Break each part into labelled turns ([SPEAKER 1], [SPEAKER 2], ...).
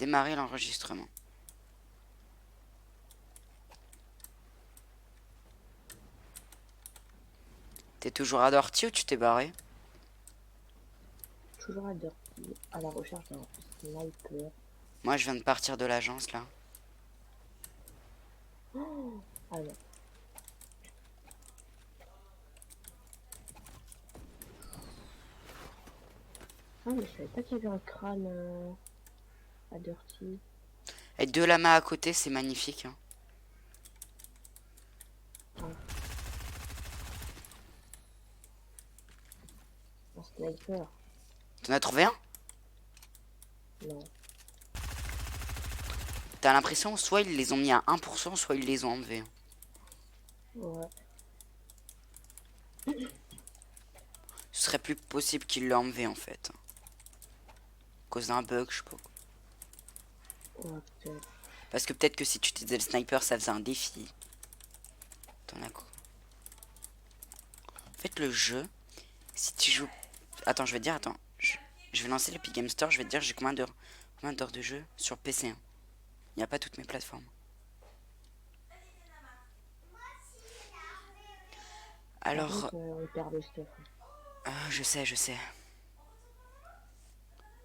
[SPEAKER 1] démarrer l'enregistrement. T'es toujours à Dorty ou tu t'es barré?
[SPEAKER 2] Toujours à la recherche d'un sniper.
[SPEAKER 1] Moi, je viens de partir de l'agence là.
[SPEAKER 2] Oh, ah non. Ah, mais je savais pas qu'il y avait un crâne à Dirty.
[SPEAKER 1] Et deux lamas à côté, c'est magnifique. Hein.
[SPEAKER 2] Ah, un sniper.
[SPEAKER 1] T'en as trouvé un?
[SPEAKER 2] Non.
[SPEAKER 1] T'as l'impression soit ils les ont mis à 1%, soit ils les ont enlevés. Hein.
[SPEAKER 2] Ouais.
[SPEAKER 1] Ce serait plus possible qu'ils l'aient enlevé en fait. À cause d'un bug, je sais pas.
[SPEAKER 2] Ouais, peut-être.
[SPEAKER 1] Parce que peut-être que si tu utilisais le sniper, ça faisait un défi. T'en as quoi? En fait, le jeu, si tu joues. Attends, je vais te dire, attends. Je vais lancer l'Epic Game Store, je vais te dire j'ai combien d'heures de jeu sur PC. Hein. Il n'y a pas toutes mes plateformes.
[SPEAKER 2] Par
[SPEAKER 1] Alors,
[SPEAKER 2] contre, on perd le stuff.
[SPEAKER 1] je sais, je sais.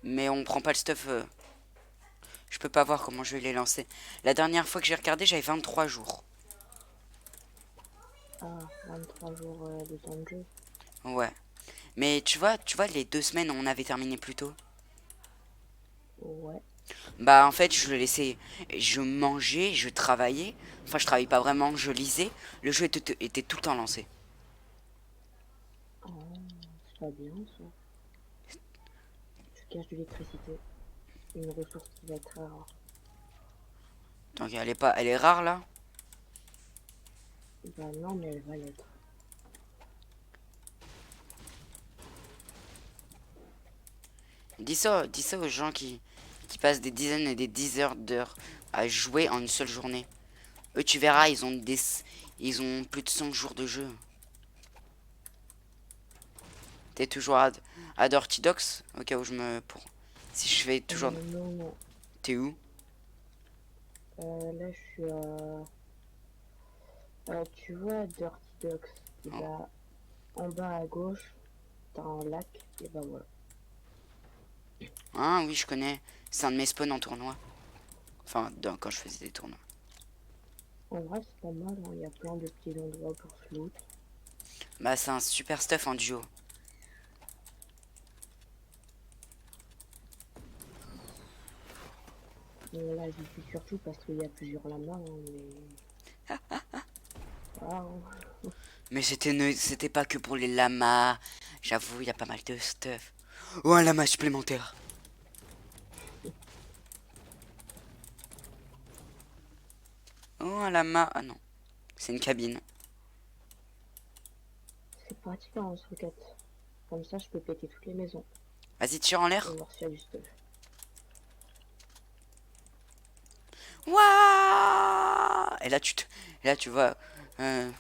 [SPEAKER 1] Mais on prend pas le stuff. Je peux pas voir comment je vais les lancer. La dernière fois que j'ai regardé, j'avais 23 jours.
[SPEAKER 2] Ah, 23 jours de temps de jeu.
[SPEAKER 1] Ouais. Mais tu vois, les 2 semaines, on avait terminé plus tôt.
[SPEAKER 2] Ouais.
[SPEAKER 1] Bah, en fait, je le laissais. Je mangeais, je travaillais. Enfin, je travaillais pas vraiment, je lisais. Le jeu était tout le temps lancé.
[SPEAKER 2] Ah, c'est pas bien ça. Tu caches de l'électricité. Une ressource qui va être très rare.
[SPEAKER 1] Donc, elle est pas, elle est rare là.
[SPEAKER 2] Bah non, mais elle va l'être.
[SPEAKER 1] Dis ça aux gens qui passent des dizaines et des d'heures à jouer en une seule journée. Eux, tu verras, ils ont plus de 100 jours de jeu. T'es toujours à Dirty Docks, au cas où je me. Si je fais toujours.
[SPEAKER 2] Non, non.
[SPEAKER 1] T'es où?
[SPEAKER 2] Là, je suis à... tu vois Dirty Docks, et
[SPEAKER 1] Oh.
[SPEAKER 2] bah, en bas à gauche, t'as un lac, et bah voilà.
[SPEAKER 1] Ah oui, je connais. C'est un de mes spawns en tournoi. Enfin, quand je faisais des tournois.
[SPEAKER 2] En vrai, c'est pas mal, hein, il y a plein de petits endroits pour se loot.
[SPEAKER 1] Bah, c'est un super stuff en duo.
[SPEAKER 2] Bon, là, j'y suis surtout parce qu'il y a plusieurs lamas, hein, mais... Voilà, hein.
[SPEAKER 1] Mais c'était pas que pour les lamas. J'avoue, il y a pas mal de stuff. Oh, un lama supplémentaire. Oh, un lama. Ah non, c'est une cabine.
[SPEAKER 2] C'est pratique en lance-roquette. Comme ça, je peux péter toutes les maisons
[SPEAKER 1] Vas-y, tire en
[SPEAKER 2] et
[SPEAKER 1] l'air.
[SPEAKER 2] voir s'il y a du stuff.
[SPEAKER 1] Waouh! Et là, tu vois. Euh,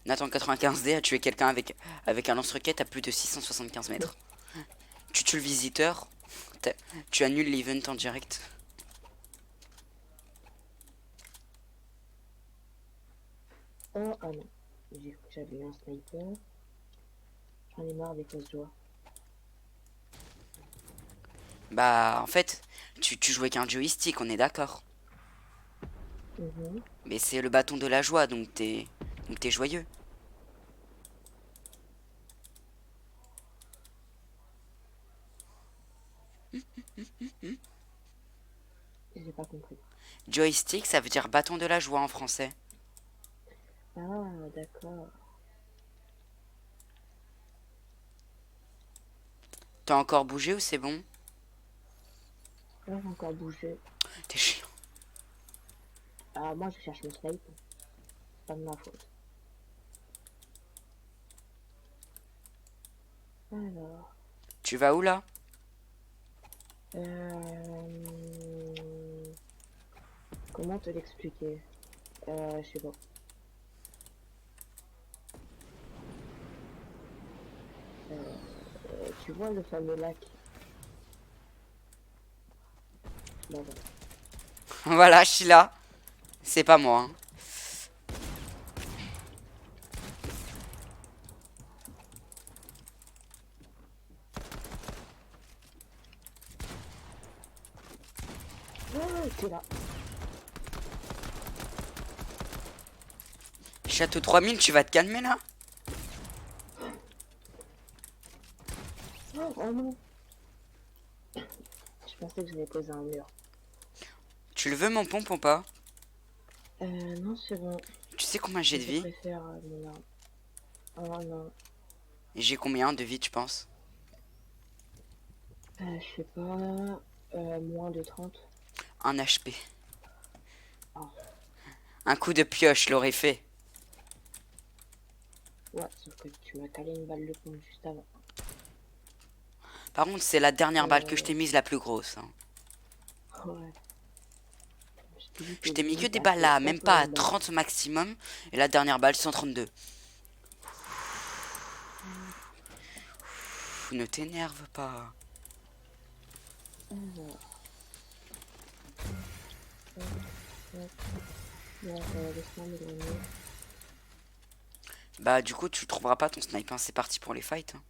[SPEAKER 1] Nathan 95D a tué quelqu'un avec un lance-roquette à plus de 675 mètres. Tu tues le visiteur, tu annules l'event en direct.
[SPEAKER 2] Oh, ah non. J'ai cru que j'avais eu un sniper. J'en ai marre des fausses joies.
[SPEAKER 1] Bah, en fait, tu jouais qu'un joystick, on est d'accord.
[SPEAKER 2] Mhm.
[SPEAKER 1] Mais c'est le bâton de la joie, donc t'es joyeux.
[SPEAKER 2] J'ai pas compris.
[SPEAKER 1] Joystick, ça veut dire bâton de la joie en français.
[SPEAKER 2] Ah, d'accord.
[SPEAKER 1] T'as encore bougé ou c'est bon?
[SPEAKER 2] Là, j'ai encore bougé.
[SPEAKER 1] T'es chiant.
[SPEAKER 2] Ah, moi, je cherche mon sniper. C'est pas de ma faute. Alors...
[SPEAKER 1] Tu vas où là?
[SPEAKER 2] Comment te l'expliquer? Je sais pas. Tu vois le fameux lac? Bah voilà.
[SPEAKER 1] Voilà, je suis là. C'est pas moi. Hein.
[SPEAKER 2] Ouais, t'es là.
[SPEAKER 1] Château 3000, tu vas te calmer là?
[SPEAKER 2] Oh non. Je pensais que j'allais poser un mur.
[SPEAKER 1] Tu le veux mon pompe ou pas?
[SPEAKER 2] Non, c'est bon.
[SPEAKER 1] Tu sais combien j'ai de
[SPEAKER 2] Je
[SPEAKER 1] vie?
[SPEAKER 2] préfère mon arme. Oh non.
[SPEAKER 1] Et j'ai combien de vie, tu penses?
[SPEAKER 2] Je sais pas. Moins de 30.
[SPEAKER 1] Un HP.
[SPEAKER 2] Ah,
[SPEAKER 1] Un coup de pioche l'aurait fait.
[SPEAKER 2] ouais, sauf que tu m'as calé une balle de pompe juste avant.
[SPEAKER 1] Par contre, c'est la dernière balle que je
[SPEAKER 2] Euh,
[SPEAKER 1] t'ai mise la plus grosse. Hein.
[SPEAKER 2] ouais. Je t'ai dit
[SPEAKER 1] Je
[SPEAKER 2] que
[SPEAKER 1] t'ai mis que
[SPEAKER 2] lui,
[SPEAKER 1] des
[SPEAKER 2] t'as
[SPEAKER 1] balles
[SPEAKER 2] fait
[SPEAKER 1] là, même pas à
[SPEAKER 2] 31 balles.
[SPEAKER 1] 30 maximum. Et la dernière balle, 132. Ne t'énerve pas.
[SPEAKER 2] Alors, bon, laisse-moi m'éloigner.
[SPEAKER 1] Bah du coup, tu trouveras pas ton snipe. Hein. C'est parti pour les fights. Hein.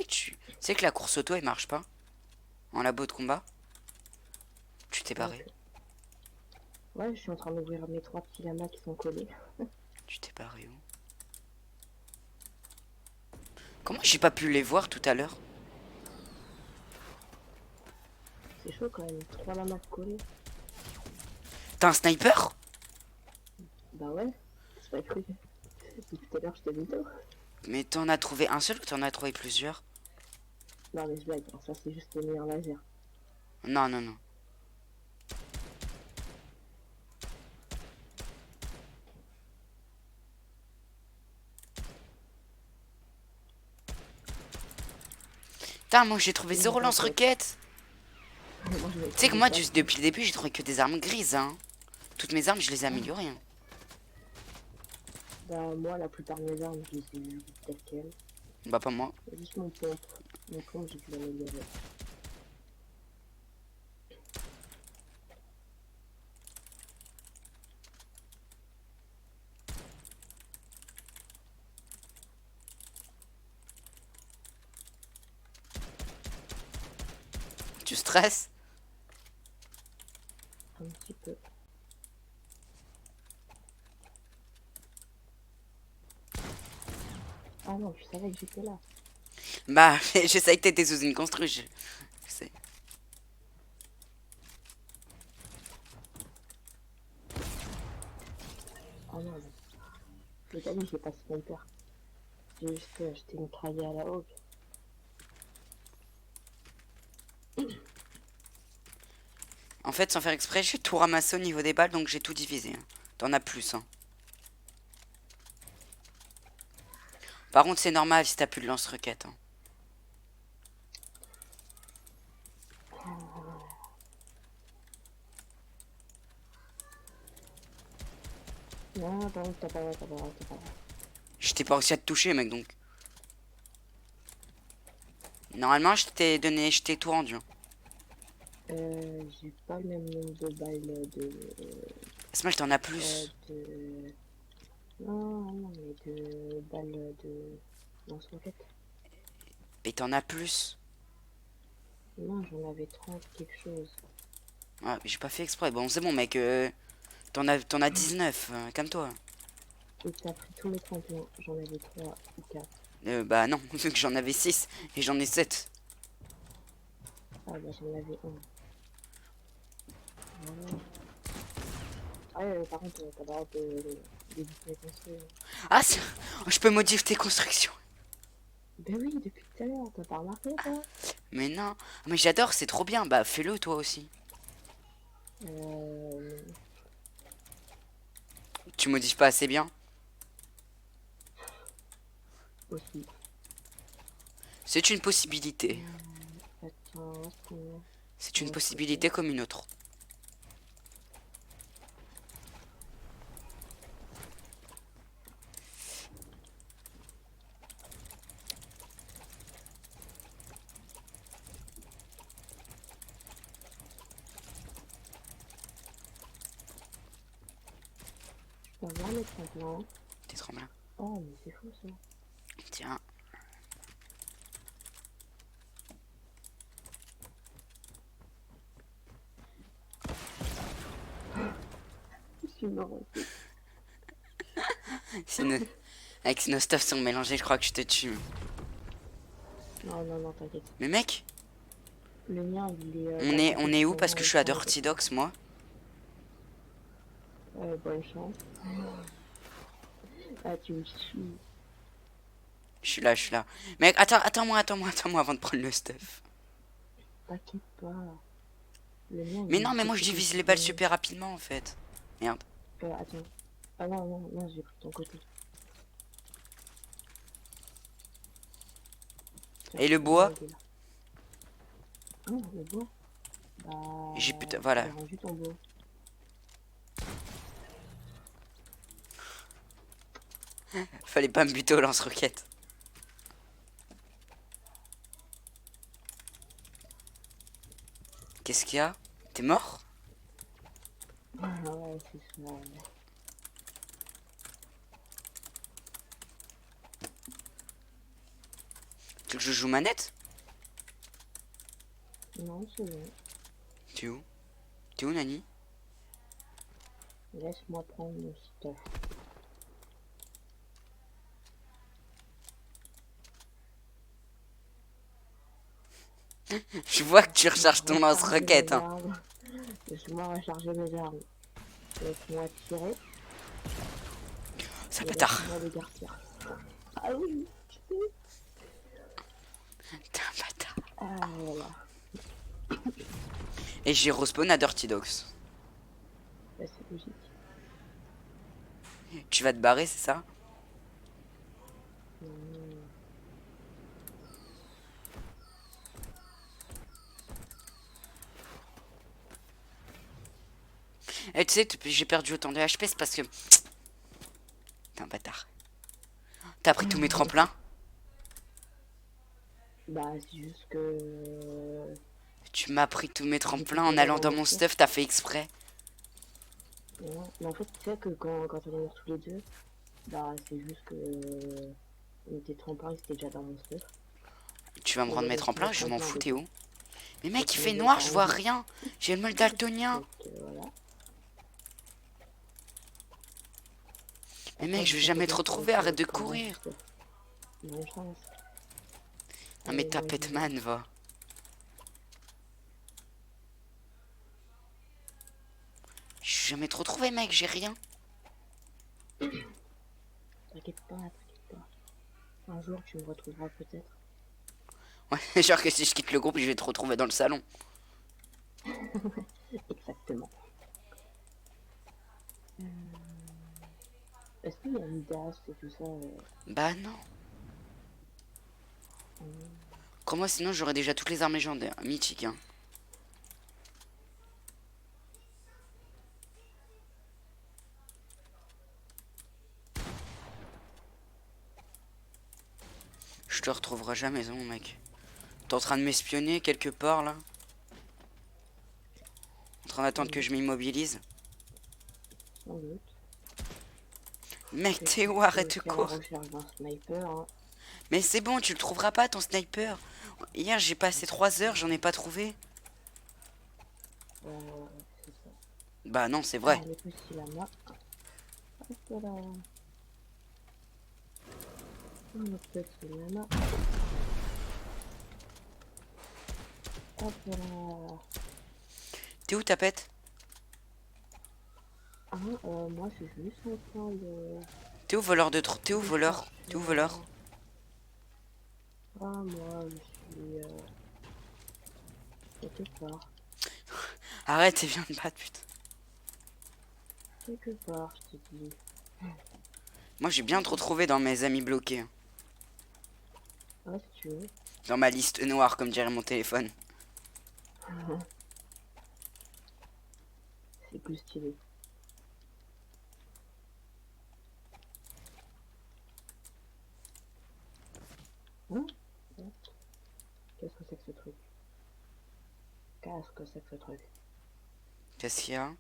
[SPEAKER 1] Tu sais que la course auto, elle marche pas en labo de combat. Tu t'es barré.
[SPEAKER 2] Ok. Ouais, je suis en train d'ouvrir mes 3 petits lamas qui sont collés.
[SPEAKER 1] Tu t'es barré où? Comment j'ai pas pu les voir tout à l'heure?
[SPEAKER 2] C'est chaud quand même, 3 lamas collés.
[SPEAKER 1] T'as un sniper?
[SPEAKER 2] Bah ouais, c'est pas cru. Depuis tout à l'heure, je t'ai mytho.
[SPEAKER 1] Mais t'en as trouvé un seul ou t'en as trouvé plusieurs?
[SPEAKER 2] Non, mais je blague, hein, ça c'est juste le meilleur laser.
[SPEAKER 1] Non, non, non. Putain, moi j'ai trouvé
[SPEAKER 2] Il
[SPEAKER 1] zéro
[SPEAKER 2] me raconte.
[SPEAKER 1] lance-roquette.
[SPEAKER 2] Moi, je vais
[SPEAKER 1] Tu sais que
[SPEAKER 2] trouver
[SPEAKER 1] moi,
[SPEAKER 2] ça.
[SPEAKER 1] depuis le début, j'ai trouvé que des armes grises. Hein. Toutes mes armes, je les ai améliorées. Hein.
[SPEAKER 2] Bah, moi, la plupart de mes armes, je les ai eues telles quelles.
[SPEAKER 1] Bah, pas moi.
[SPEAKER 2] Juste mon pompe. Mon pompe, j'ai dû l'améliorer.
[SPEAKER 1] Tu stresses?
[SPEAKER 2] Un petit peu. Ah non, je savais que j'étais là.
[SPEAKER 1] Bah, je savais que t'étais sous une construction. Je sais.
[SPEAKER 2] Oh non, non. Le dernier, j'ai pas sniper. J'ai juste acheté une traillée à la hawk.
[SPEAKER 1] En fait, sans faire exprès, j'ai tout ramassé au niveau des balles, donc j'ai tout divisé. Hein. T'en as plus. Hein. Par contre, c'est normal si t'as plus de lance-roquette. Hein.
[SPEAKER 2] Non, attends, t'as pas, t'as pas, t'as pas.
[SPEAKER 1] Je t'ai pas réussi à te toucher, mec, donc. Normalement, je t'ai donné, je t'ai tout rendu. Hein.
[SPEAKER 2] J'ai pas le même nombre de balles
[SPEAKER 1] Smash, t'en as plus.
[SPEAKER 2] de... Non, non, mais de balles de lance-roquette.
[SPEAKER 1] Et t'en as plus.
[SPEAKER 2] Non, j'en avais 30 quelque chose.
[SPEAKER 1] Ouais, mais j'ai pas fait exprès. Bon, c'est bon, mec. T'en as 19. Calme-toi.
[SPEAKER 2] Et t'as pris tous mes 31. J'en avais 3 ou 4.
[SPEAKER 1] Bah non, vu que j'en avais 6 et j'en ai 7.
[SPEAKER 2] Ah bah j'en avais un. Voilà. Ah ouais, par contre, t'as pas le droit de mes construits.
[SPEAKER 1] Ah, je peux modifier tes constructions.
[SPEAKER 2] Ben oui, depuis tout à l'heure, t'as pas remarqué toi?
[SPEAKER 1] Mais non. Mais j'adore, c'est trop bien. Bah fais-le toi aussi.
[SPEAKER 2] Euh...
[SPEAKER 1] Tu modifies pas assez bien.
[SPEAKER 2] Aussi.
[SPEAKER 1] C'est une possibilité.
[SPEAKER 2] Attends,
[SPEAKER 1] C'est une possibilité comme une autre.
[SPEAKER 2] peux avoir le tremplin.
[SPEAKER 1] T'es tremblin.
[SPEAKER 2] Oh, mais c'est fou ça.
[SPEAKER 1] Tiens.
[SPEAKER 2] Je suis mort.
[SPEAKER 1] Si nos- Avec nos stuffs sont mélangés, je crois que je te tue.
[SPEAKER 2] Non, non, non, t'inquiète.
[SPEAKER 1] Mais mec,
[SPEAKER 2] Le mien, il est.
[SPEAKER 1] on est où? Parce que je suis à Dirty Docks, moi.
[SPEAKER 2] Bonne chance. Ah, tu me suis.
[SPEAKER 1] Je suis là, je suis là. Mec, attends-moi avant de prendre le stuff.
[SPEAKER 2] T'inquiète pas. Le mien,
[SPEAKER 1] Mais
[SPEAKER 2] il
[SPEAKER 1] non,
[SPEAKER 2] est
[SPEAKER 1] mais moi je
[SPEAKER 2] petit,
[SPEAKER 1] divise
[SPEAKER 2] petit,
[SPEAKER 1] les balles
[SPEAKER 2] petit.
[SPEAKER 1] super rapidement en fait. Merde.
[SPEAKER 2] Attends. Ah non, non, non, j'ai pris ton côté. Tiens,
[SPEAKER 1] Et le bois?
[SPEAKER 2] il est là. Ah, le bois. Bah.
[SPEAKER 1] J'ai putain, voilà.
[SPEAKER 2] J'ai rendu ton bois.
[SPEAKER 1] Fallait pas me buter au lance-roquette. Qu'est-ce qu'il y a? T'es mort?
[SPEAKER 2] Ah ouais, c'est ça.
[SPEAKER 1] Tu veux que je joue manette?
[SPEAKER 2] Non, c'est bon.
[SPEAKER 1] T'es où? T'es où, Nani?
[SPEAKER 2] Laisse-moi prendre mon stuff.
[SPEAKER 1] Je vois que tu recharges ton lance-roquette, hein.
[SPEAKER 2] Laisse-moi recharger mes armes. Laisse-moi tirer.
[SPEAKER 1] Ça
[SPEAKER 2] Et
[SPEAKER 1] pétard.
[SPEAKER 2] laisse-moi les gartir. Ah oui.
[SPEAKER 1] T'es un bâtard.
[SPEAKER 2] Ah voilà.
[SPEAKER 1] Et j'ai respawn à Dirty Docks.
[SPEAKER 2] Bah, c'est logique.
[SPEAKER 1] Tu vas te barrer, c'est ça?
[SPEAKER 2] Non.
[SPEAKER 1] Et tu sais, j'ai perdu autant de HP, c'est parce que... T'es un bâtard. T'as pris tous mes tremplins?
[SPEAKER 2] Bah c'est juste que...
[SPEAKER 1] Tu m'as pris tous mes
[SPEAKER 2] J'étais
[SPEAKER 1] tremplins
[SPEAKER 2] pas
[SPEAKER 1] en
[SPEAKER 2] là
[SPEAKER 1] allant
[SPEAKER 2] dans
[SPEAKER 1] dans
[SPEAKER 2] mon
[SPEAKER 1] mon
[SPEAKER 2] stuff.
[SPEAKER 1] stuff, t'as fait exprès.
[SPEAKER 2] Non. Mais en fait, tu sais que quand on est morts tous les deux, bah c'est juste que... On était tremplins, ils étaient déjà dans mon stuff.
[SPEAKER 1] Tu vas me
[SPEAKER 2] Mais
[SPEAKER 1] rendre
[SPEAKER 2] il y
[SPEAKER 1] mes
[SPEAKER 2] avait aussi
[SPEAKER 1] tremplins,
[SPEAKER 2] le
[SPEAKER 1] je m'en
[SPEAKER 2] tremplin
[SPEAKER 1] fous,
[SPEAKER 2] de
[SPEAKER 1] t'es où? Mais mec,
[SPEAKER 2] Donc,
[SPEAKER 1] il
[SPEAKER 2] on
[SPEAKER 1] fait
[SPEAKER 2] avait
[SPEAKER 1] noir,
[SPEAKER 2] pas
[SPEAKER 1] je vois
[SPEAKER 2] envie.
[SPEAKER 1] rien. J'ai le mal daltonien.
[SPEAKER 2] Donc voilà.
[SPEAKER 1] Mais
[SPEAKER 2] Attends,
[SPEAKER 1] mec, je vais
[SPEAKER 2] ça
[SPEAKER 1] jamais
[SPEAKER 2] fait
[SPEAKER 1] te
[SPEAKER 2] bien
[SPEAKER 1] retrouver,
[SPEAKER 2] pour
[SPEAKER 1] arrête de
[SPEAKER 2] prendre mon
[SPEAKER 1] courir.
[SPEAKER 2] stuff. Bonne chance.
[SPEAKER 1] Non mais
[SPEAKER 2] Allez,
[SPEAKER 1] ta
[SPEAKER 2] moi, j'y vais.
[SPEAKER 1] petman, va. Je suis jamais te retrouvé, mec, j'ai rien.
[SPEAKER 2] T'inquiète pas, t'inquiète pas. Un jour, tu me retrouveras peut-être.
[SPEAKER 1] Ouais, genre que si je quitte le groupe, je vais te retrouver dans le salon.
[SPEAKER 2] Exactement. Euh, Est-ce qu'il y a une DAS et tout ça
[SPEAKER 1] Bah non.
[SPEAKER 2] euh,
[SPEAKER 1] Crois-moi, sinon j'aurais déjà toutes les armes légendaires. Mythiques, hein. Je te retrouverai jamais, mon mec. T'es en train de m'espionner quelque part, là? En train d'attendre que je m'immobilise?
[SPEAKER 2] Sans doute.
[SPEAKER 1] Mec,
[SPEAKER 2] Je
[SPEAKER 1] t'es où?
[SPEAKER 2] peux
[SPEAKER 1] Arrête de
[SPEAKER 2] faire la
[SPEAKER 1] courir.
[SPEAKER 2] recherche d'un sniper. Hein.
[SPEAKER 1] Mais c'est bon, tu le trouveras pas, ton sniper. Hier, j'ai passé 3 heures, j'en ai pas trouvé.
[SPEAKER 2] Euh, c'est ça.
[SPEAKER 1] Bah non, c'est
[SPEAKER 2] Ah,
[SPEAKER 1] vrai.
[SPEAKER 2] les petits lamas. Hop là. Le petit lama. Hop là.
[SPEAKER 1] T'es où, tapette?
[SPEAKER 2] Ah, moi, je suis juste en train de...
[SPEAKER 1] T'es où, voleur de trop? T'es où,
[SPEAKER 2] de
[SPEAKER 1] voleur?
[SPEAKER 2] chercher,
[SPEAKER 1] T'es où, voleur?
[SPEAKER 2] Ah, moi, je suis... quelque part.
[SPEAKER 1] Arrête, et viens de battre, putain.
[SPEAKER 2] Quelque part, je te dis.
[SPEAKER 1] Moi, j'ai bien te retrouver dans mes amis bloqués. Hein.
[SPEAKER 2] Ah, si tu veux.
[SPEAKER 1] Dans ma liste noire, comme dirait mon téléphone.
[SPEAKER 2] C'est plus stylé. Hein? Qu'est-ce que c'est que ce truc? Qu'est-ce que c'est que ce truc?
[SPEAKER 1] Qu'est-ce qu'il y a?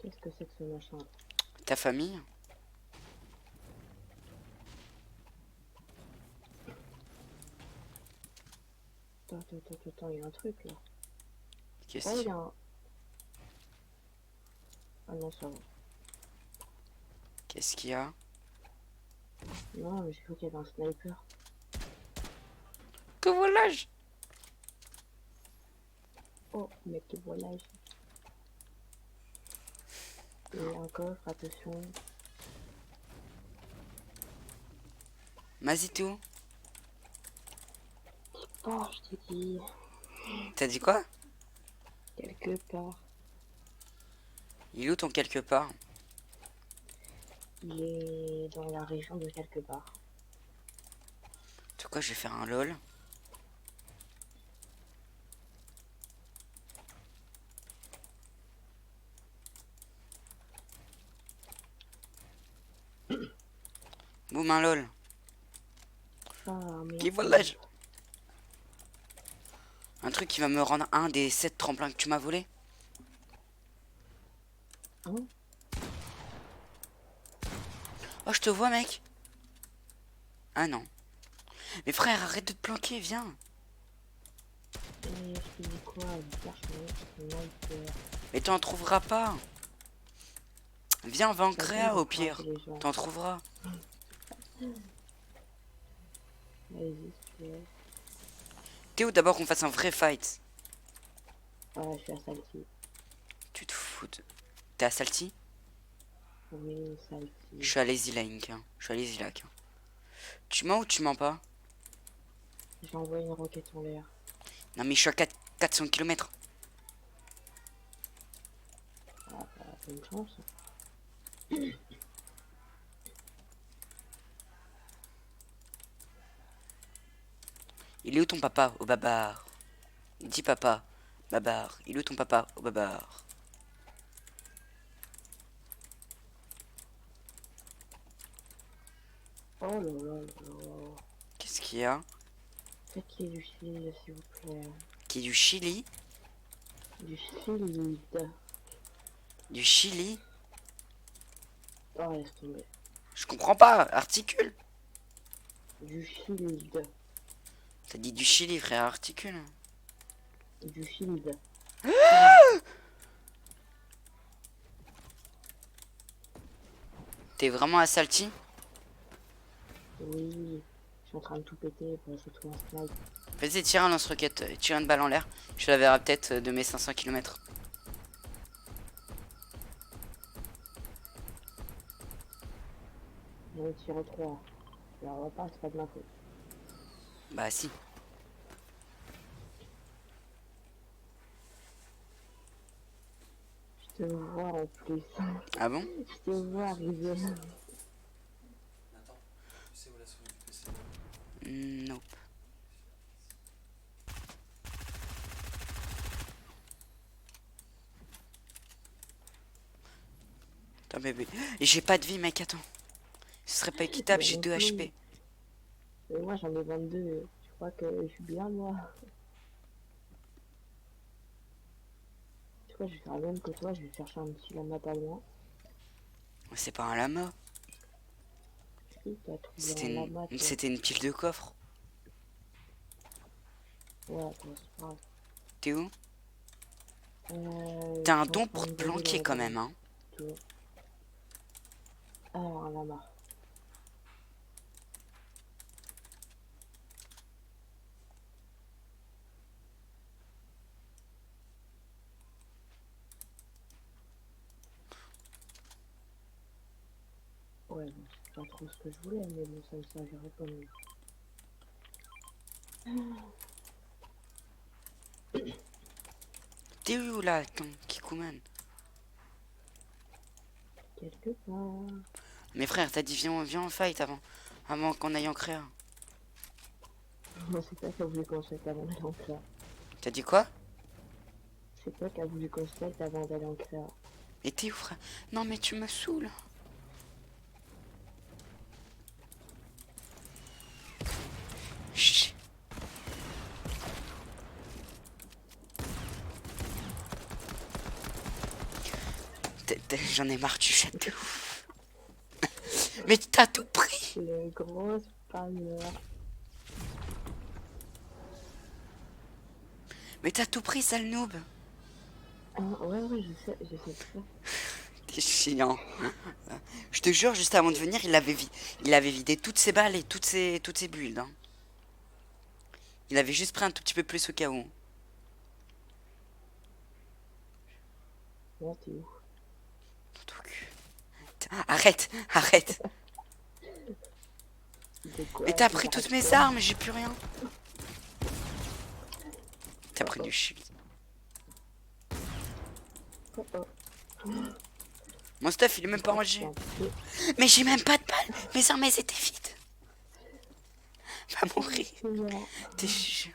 [SPEAKER 2] Qu'est-ce que c'est que ce machin?
[SPEAKER 1] Ta famille?
[SPEAKER 2] Attends, il y a un truc là.
[SPEAKER 1] Qu'est-ce
[SPEAKER 2] Oh,
[SPEAKER 1] qu'il
[SPEAKER 2] il
[SPEAKER 1] y
[SPEAKER 2] y
[SPEAKER 1] a?
[SPEAKER 2] a un... Ah non, ça va.
[SPEAKER 1] Qu'est-ce qu'il y a?
[SPEAKER 2] Non, mais j'ai cru qu'il y avait un sniper.
[SPEAKER 1] Que voilà-je?
[SPEAKER 2] Oh, mec, voilà. Et un coffre, attention.
[SPEAKER 1] Vas-y, t'es où?
[SPEAKER 2] Oh, je t'ai dit.
[SPEAKER 1] T'as dit quoi?
[SPEAKER 2] Quelque part.
[SPEAKER 1] Il est où ton quelque part?
[SPEAKER 2] Il est dans la région de quelque part.
[SPEAKER 1] Tu sais quoi, je vais faire un lol. Boum, un lol.
[SPEAKER 2] Ah, mais
[SPEAKER 1] Qui voilà-je? Un truc qui va me rendre un des 7 tremplins que tu m'as volé.
[SPEAKER 2] Hein?
[SPEAKER 1] Oh, je te vois, mec. Ah non. Mais frère, arrête de te planquer, viens.
[SPEAKER 2] Et je te dis quoi? Il cherche un sniper.
[SPEAKER 1] Mais t'en trouveras pas. Viens, on va en
[SPEAKER 2] T'as
[SPEAKER 1] créa
[SPEAKER 2] vu,
[SPEAKER 1] au pire.
[SPEAKER 2] les gens.
[SPEAKER 1] T'en trouveras.
[SPEAKER 2] Vas-y, c'est...
[SPEAKER 1] T'es où d'abord qu'on fasse un vrai fight?
[SPEAKER 2] Ah, je suis à Salty.
[SPEAKER 1] Tu te fous de... T'es à Salty?
[SPEAKER 2] Oui,
[SPEAKER 1] Je
[SPEAKER 2] Salty.
[SPEAKER 1] suis à Lazy Lake. Hein. Je suis à Lazy Lake. Hein. Tu mens ou tu mens pas?
[SPEAKER 2] J'ai envoyé une roquette en l'air.
[SPEAKER 1] Non mais je suis à 400 km.
[SPEAKER 2] Ah, bah, bonne chance.
[SPEAKER 1] Il est où ton papa? Au babar. Dis papa. Babar. Il est où ton papa? Au babar.
[SPEAKER 2] Oh là là là là.
[SPEAKER 1] Qu'est-ce qu'il y a?
[SPEAKER 2] Faites qu'il y ait du shield, s'il vous plaît.
[SPEAKER 1] Qui est du Chili?
[SPEAKER 2] Du shield.
[SPEAKER 1] Du Chili?
[SPEAKER 2] Oh, laisse tomber.
[SPEAKER 1] Je comprends pas. Articule.
[SPEAKER 2] Du shield.
[SPEAKER 1] T'as dit du Chili, frère. Articule.
[SPEAKER 2] Du shield.
[SPEAKER 1] T'es vraiment à Salty?
[SPEAKER 2] Oui. Je suis en train de tout péter pour essayer de trouver un snipe.
[SPEAKER 1] Vas-y, tire un lance-roquette. Tire une balle en l'air. Je la verrai peut-être de mes 500 km.
[SPEAKER 2] J'en ai tiré 3. Alors, on va pas, c'est pas de ma faute.
[SPEAKER 1] Bah si.
[SPEAKER 2] Je te vois en plus.
[SPEAKER 1] Ah bon?
[SPEAKER 2] Je te vois arriver.
[SPEAKER 3] Attends, tu sais où la souris du PC?
[SPEAKER 1] Nope. Attends, bébé. Et j'ai pas de vie, mec, attends. Ce serait pas équitable, j'ai 2 HP.
[SPEAKER 2] Et moi j'en ai 22. Je crois que je suis bien moi. Tu vois, je vais faire le même que toi. Je vais chercher un petit lama pas loin.
[SPEAKER 1] C'est pas un lama.
[SPEAKER 2] Si, t'as trouvé un lama. Toi.
[SPEAKER 1] C'était une pile de coffres.
[SPEAKER 2] Ouais, toi, c'est pas grave.
[SPEAKER 1] T'es où?
[SPEAKER 2] Je
[SPEAKER 1] T'as un
[SPEAKER 2] suis en
[SPEAKER 1] don
[SPEAKER 2] train
[SPEAKER 1] pour
[SPEAKER 2] de
[SPEAKER 1] te
[SPEAKER 2] voler
[SPEAKER 1] planquer
[SPEAKER 2] dans
[SPEAKER 1] quand
[SPEAKER 2] la
[SPEAKER 1] même, hein.
[SPEAKER 2] tour. Alors, un lama. Ouais, bon, c'est pas trop ce que je voulais, mais bon, ça me servirait quand même.
[SPEAKER 1] T'es où là, ton Kikuman?
[SPEAKER 2] Quelque part.
[SPEAKER 1] Mes frères, t'as dit viens en fight avant qu'on aille en créa.
[SPEAKER 2] C'est toi qui as voulu qu'on se mette avant d'aller en créa.
[SPEAKER 1] T'as dit quoi?
[SPEAKER 2] C'est toi qui as voulu qu'on se mette avant d'aller en créa.
[SPEAKER 1] Mais t'es où, frère? Non, mais tu me saoules. Chut. J'en ai marre du chat de ouf. Mais t'as tout pris.
[SPEAKER 2] Le gros spammer.
[SPEAKER 1] Mais t'as tout pris, sale noob.
[SPEAKER 2] Ah, ouais, je sais ça.
[SPEAKER 1] T'es chiant. Je te jure, juste avant de venir, il avait vidé toutes ses balles et toutes ses builds. Hein. Il avait juste pris un tout petit peu plus au cas où.
[SPEAKER 2] Ouais, t'es où?
[SPEAKER 1] Arrête, arrête.
[SPEAKER 2] De quoi?
[SPEAKER 1] Mais t'as pris toutes mes armes, j'ai plus rien. T'as pris du shield.
[SPEAKER 2] Oh, oh.
[SPEAKER 1] Mon stuff, il est même pas rangé. Mais j'ai même pas de balles. Mes armes, elles étaient vides. Va mourir. T'es chiant.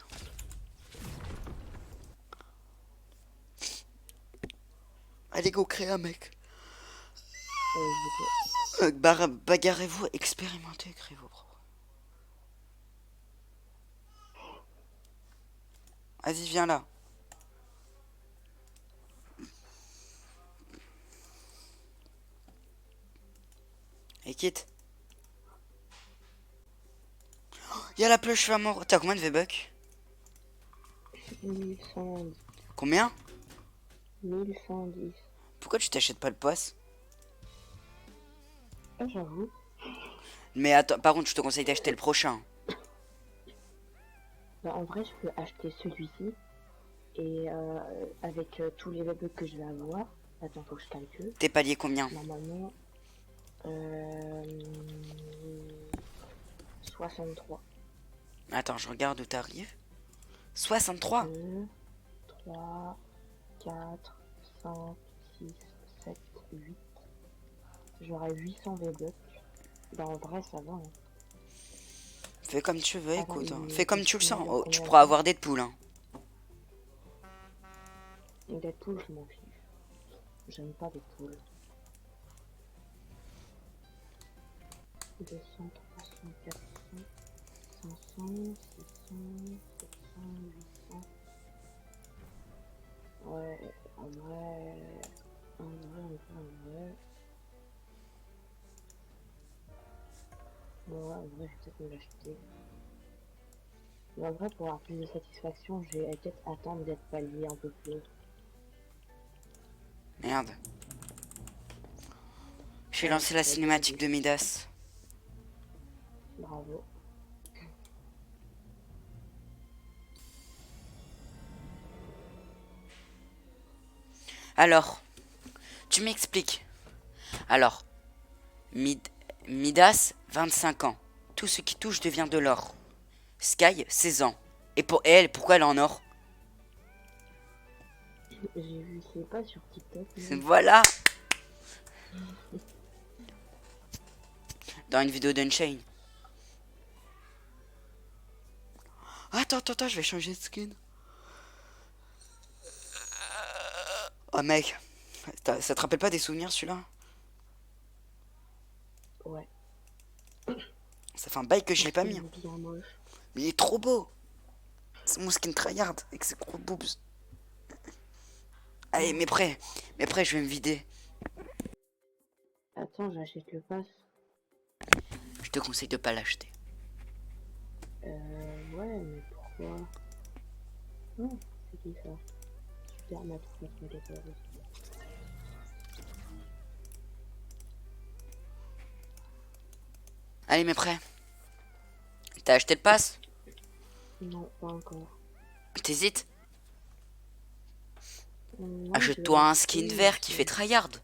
[SPEAKER 1] Allez, go, créer un mec. Bagarrez-vous, expérimentez, créez vos propres. Vas-y, viens là. Et quitte. Y'a la pluche à mort. T'as combien de V-Bucks?
[SPEAKER 2] 1110.
[SPEAKER 1] Combien?
[SPEAKER 2] 1110.
[SPEAKER 1] Pourquoi tu t'achètes pas le poisse?
[SPEAKER 2] Ah, j'avoue.
[SPEAKER 1] Mais attends, par contre, je te conseille d'acheter le prochain.
[SPEAKER 2] Bah, en vrai, je peux acheter celui-ci. Et avec tous les bugs que je vais avoir. Attends, faut que je calcule.
[SPEAKER 1] T'es palier combien?
[SPEAKER 2] Normalement, 63.
[SPEAKER 1] Attends, je regarde où t'arrives. 63.
[SPEAKER 2] 2, 3, 4, 5, 6, 7, 8. J'aurai 800 V-Bucks. Bah, en vrai, ça va. Hein.
[SPEAKER 1] Fais comme tu veux,
[SPEAKER 2] Attends,
[SPEAKER 1] écoute. Hein.
[SPEAKER 2] il-
[SPEAKER 1] Fais comme
[SPEAKER 2] il-
[SPEAKER 1] tu le
[SPEAKER 2] il
[SPEAKER 1] sens.
[SPEAKER 2] m'a
[SPEAKER 1] Oh,
[SPEAKER 2] combien
[SPEAKER 1] tu
[SPEAKER 2] de
[SPEAKER 1] pourras
[SPEAKER 2] temps
[SPEAKER 1] avoir Deadpool. Hein.
[SPEAKER 2] Deadpool, je m'en fiche. J'aime pas Deadpool. 200, 300, 400, 500, 600, 700, 800. Ouais, en vrai... En vrai... Ouais, en vrai, je vais peut-être me l'acheter. Mais en vrai, pour avoir plus de satisfaction, je vais peut-être attendre d'être palier un peu plus haut.
[SPEAKER 1] Merde. J'ai
[SPEAKER 2] Ouais,
[SPEAKER 1] lancé la
[SPEAKER 2] ça va
[SPEAKER 1] cinématique
[SPEAKER 2] être
[SPEAKER 1] de Midas.
[SPEAKER 2] Bravo.
[SPEAKER 1] Alors, tu m'expliques. Alors, Midas, 25 ans. Tout ce qui touche devient de l'or. Sky, 16 ans. Et pour elle, pourquoi elle est en or?
[SPEAKER 2] J'ai vu, c'est pas sur TikTok.
[SPEAKER 1] Voilà. Dans une vidéo d'Unchain. Attends, je vais changer de skin. Oh mec, ça te rappelle pas des souvenirs celui-là?
[SPEAKER 2] Ouais.
[SPEAKER 1] Ça fait un bail que je l'ai pas mis.
[SPEAKER 2] Bien moche.
[SPEAKER 1] Mais il est trop beau. C'est mon skin tryhard avec ses gros boobs. Allez, mais prêt, je vais me vider.
[SPEAKER 2] Attends, j'achète le pass.
[SPEAKER 1] Je te conseille de pas l'acheter.
[SPEAKER 2] Ouais, mais pourquoi? Non, c'est qui ça? Super Max Cosméticos.
[SPEAKER 1] Allez, mais prêt. T'as acheté le pass?
[SPEAKER 2] Non, pas encore.
[SPEAKER 1] T'hésites?
[SPEAKER 2] Non,
[SPEAKER 1] Achète-toi
[SPEAKER 2] je vais
[SPEAKER 1] un skin
[SPEAKER 2] acheter,
[SPEAKER 1] vert qui
[SPEAKER 2] mais-
[SPEAKER 1] fait tryhard. De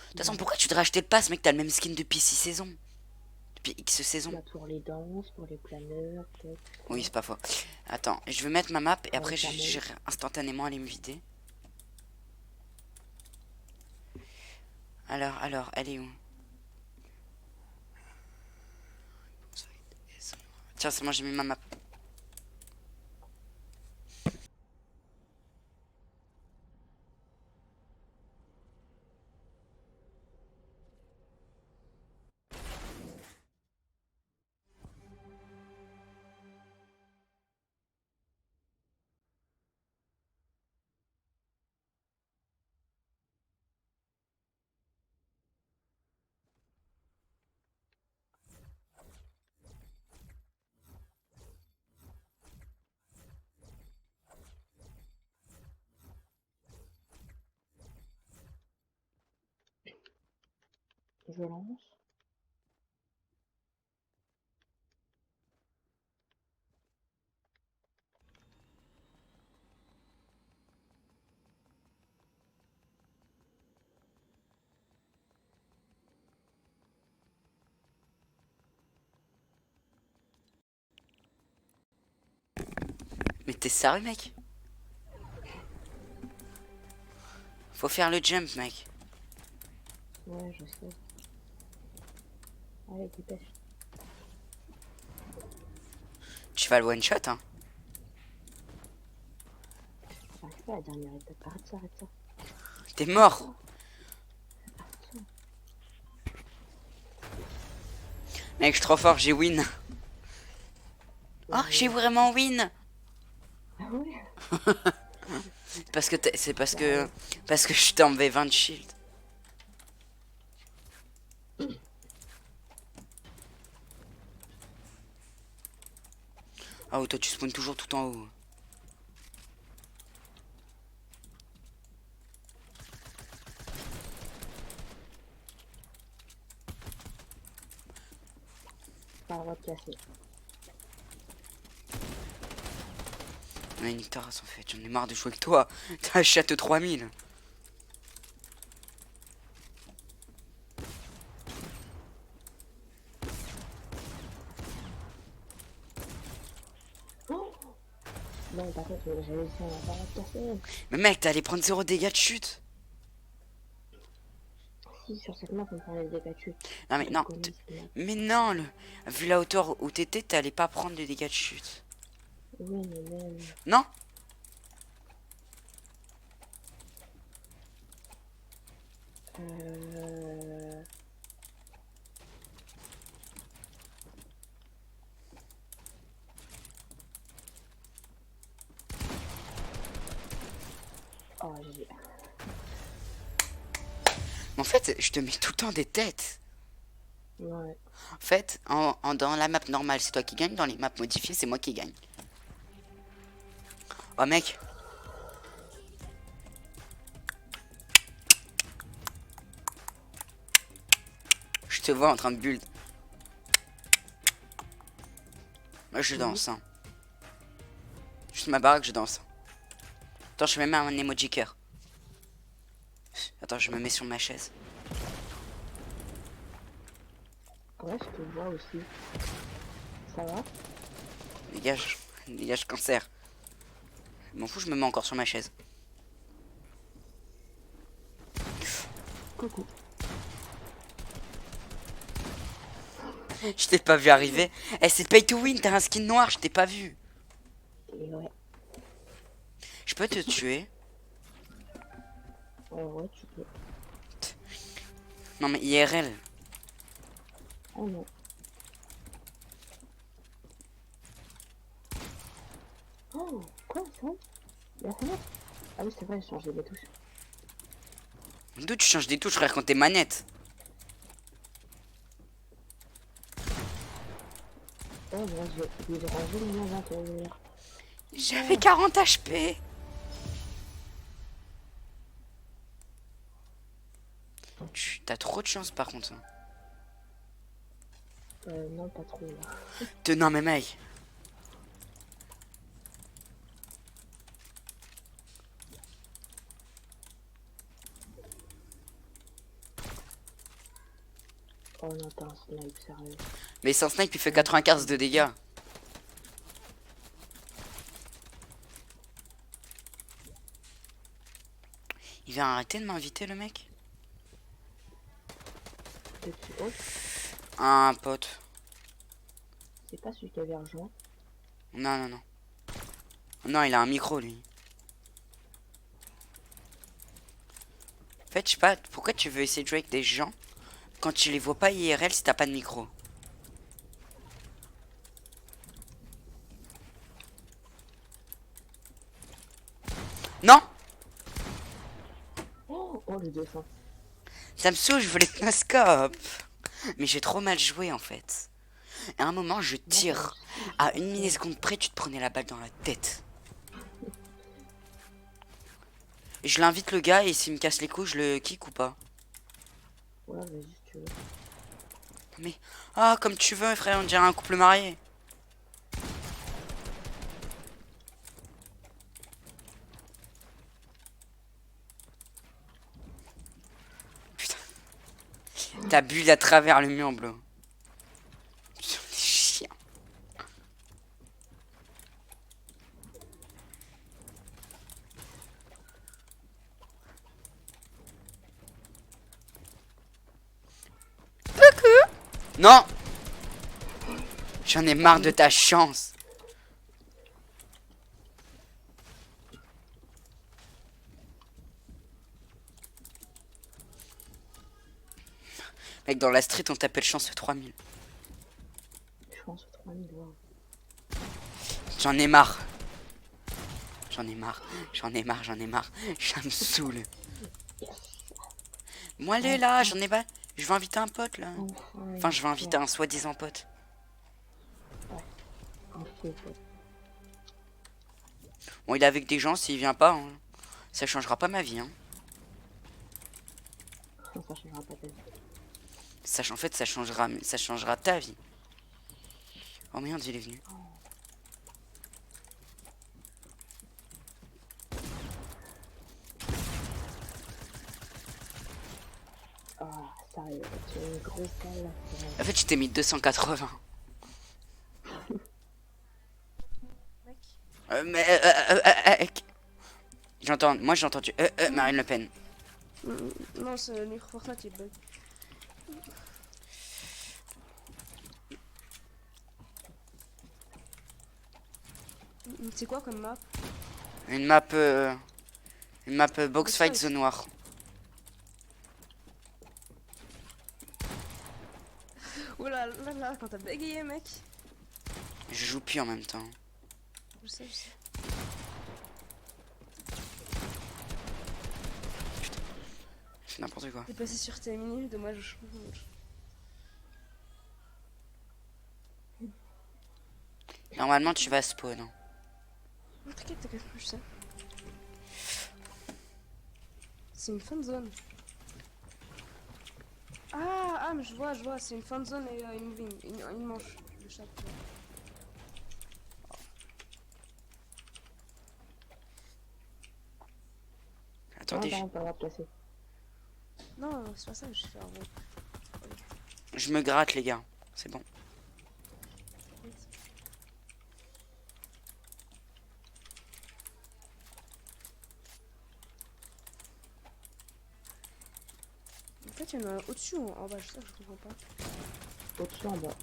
[SPEAKER 1] toute façon, pourquoi tu devrais acheter le pass, mec? T'as le même skin depuis 6 saisons. Depuis X saisons.
[SPEAKER 2] Bah, pour les danses, pour les planeurs, peut-être.
[SPEAKER 1] Oui, c'est pas faux. Attends, je vais mettre ma map et après,
[SPEAKER 2] ça
[SPEAKER 1] j'irai instantanément aller me vider. Alors, elle est où? Tiens, c'est moi, j'ai mis ma map.
[SPEAKER 2] je lance.
[SPEAKER 1] Mais t'es sérieux, mec? Faut faire le jump, mec.
[SPEAKER 2] Ouais, je sais. Allez, dépêche.
[SPEAKER 1] Tu vas le one shot, hein?
[SPEAKER 2] J'arrive pas à la dernière étape. Arrête ça, arrête ça.
[SPEAKER 1] T'es mort.
[SPEAKER 2] Arrête ça.
[SPEAKER 1] Mec, je suis trop fort, j'ai win. Oh, j'ai
[SPEAKER 2] Ouais.
[SPEAKER 1] vraiment win.
[SPEAKER 2] Ah ouais?
[SPEAKER 1] Parce que c'est parce que je t'ai enlevé 20 de shield. Ah, oh, toi tu spawns toujours tout en haut.
[SPEAKER 2] Pas le droit de casser.
[SPEAKER 1] Ouais, nique ta race en fait, j'en ai marre de jouer avec toi. T'as un château 3000.
[SPEAKER 2] Oh non, par contre, j'avais dit on va pas le droit de casser.
[SPEAKER 1] Mais mec, t'es allé prendre 0 dégâts de chute.
[SPEAKER 2] Si, sur cette map, on prend les dégâts de chute.
[SPEAKER 1] Non mais
[SPEAKER 2] Je
[SPEAKER 1] non,
[SPEAKER 2] connais cette map.
[SPEAKER 1] mais non, vu la hauteur où t'étais, t'allais pas prendre les dégâts de chute.
[SPEAKER 2] Oui, mais même.
[SPEAKER 1] Non?
[SPEAKER 2] Euh... Oh, j'ai...
[SPEAKER 1] Mais en fait, je te mets tout le temps des têtes.
[SPEAKER 2] Ouais.
[SPEAKER 1] En fait, dans la map normale, c'est toi qui gagne. Dans les maps modifiées, c'est moi qui gagne. Oh mec. Je te vois en train de build. Moi je danse. Hein. Juste ma baraque, je danse. Attends, je me mets un emoji cœur. Attends, je me mets sur ma chaise.
[SPEAKER 2] Ouais, je te vois aussi. Ça va?
[SPEAKER 1] Dégage, dégage cancer. Je m'en fous, je me mets encore sur ma chaise.
[SPEAKER 2] Coucou.
[SPEAKER 1] Je t'ai pas vu arriver. Eh, c'est pay to win, t'as un skin noir, je t'ai pas vu.
[SPEAKER 2] Et ouais.
[SPEAKER 1] Je peux te tuer?
[SPEAKER 2] Ouais, tu peux.
[SPEAKER 1] Non mais IRL.
[SPEAKER 2] Oh non. Oh, quoi, ça? La fenêtre? Ah oui, c'est vrai, j'ai changé les touches.
[SPEAKER 1] D'où tu changes des touches, frère, quand t'es manette?
[SPEAKER 2] Oh, moi, j'ai rangé mon inventaire.
[SPEAKER 1] J'avais 40 HP. T'as trop de chance par contre. Hein.
[SPEAKER 2] Non, pas trop, là.
[SPEAKER 1] Non mais mec.
[SPEAKER 2] Oh non, t'as un snipe, sérieux.
[SPEAKER 1] Mais sans snipe, il fait 95 de dégâts. Il va arrêter de m'inviter, le mec?
[SPEAKER 2] Petit haut,
[SPEAKER 1] Un pote.
[SPEAKER 2] c'est pas celui qui avait rejoint.
[SPEAKER 1] Non, non, non. Non, il a un micro, lui. En fait, je sais pas, pourquoi tu veux essayer de jouer avec des gens quand tu les vois pas IRL si t'as pas de micro? Non!
[SPEAKER 2] Oh, oh le dessin.
[SPEAKER 1] Ça me saoule, je voulais te scope. Mais j'ai trop mal joué, en fait. À un moment, je tire. À une milliseconde près, tu te prenais la balle dans la tête. Je l'invite le gars et s'il me casse les couilles, je le kick ou pas?
[SPEAKER 2] Ouais, vas-y, tu tu veux.
[SPEAKER 1] Mais... Ah, comme tu veux, frère, on dirait un couple marié. Putain. T'as bu à travers le mur bleu. Putain, des chiens. Non. J'en ai marre de ta chance. Mec, dans la street, on t'appelle chance 3000.
[SPEAKER 2] Je pense que 3000, wow.
[SPEAKER 1] J'en ai marre. J'en ai marre. J'en ai marre, j'en ai marre. Ça me saoule. Moi, allez là, j'en ai pas. Je vais inviter un pote là. Enfin, je vais inviter un soi-disant pote.
[SPEAKER 2] Un faux pote.
[SPEAKER 1] Bon, il est avec des gens, s'il vient pas, hein, ça changera pas ma vie. Hein.
[SPEAKER 2] Ça changera pas ta vie.
[SPEAKER 1] En fait, ça changera ta vie. Oh merde, il est venu.
[SPEAKER 2] Ah, sérieux, tu es une grosse salle.
[SPEAKER 1] En fait, je t'ai mis 280. Mais j'entends, moi j'ai entendu Marine Le Pen.
[SPEAKER 4] Non, c'est le micro Fortnite qui bug. C'est quoi comme map?
[SPEAKER 1] Une map box fight zone noire.
[SPEAKER 4] Oula là là, quand t'as bégayé, mec.
[SPEAKER 1] Je joue plus en même temps.
[SPEAKER 4] Je sais, je sais.
[SPEAKER 1] C'est n'importe quoi.
[SPEAKER 4] T'es passé sur tes minutes, de moi je change.
[SPEAKER 1] Normalement, tu vas spawn. Hein.
[SPEAKER 4] T'inquiète, t'inquiète, je sais. C'est une fin de zone. Ah, mais je vois, c'est une fin de zone et une moving, une manche de chaque.
[SPEAKER 1] Attendez,
[SPEAKER 2] Non, pas placer.
[SPEAKER 4] Non, c'est pas ça que je fais en gros.
[SPEAKER 1] je me gratte, les gars. C'est bon.
[SPEAKER 4] En fait, il y en a un au-dessus ou en bas, ça je comprends pas.
[SPEAKER 2] Au-dessus, en bas.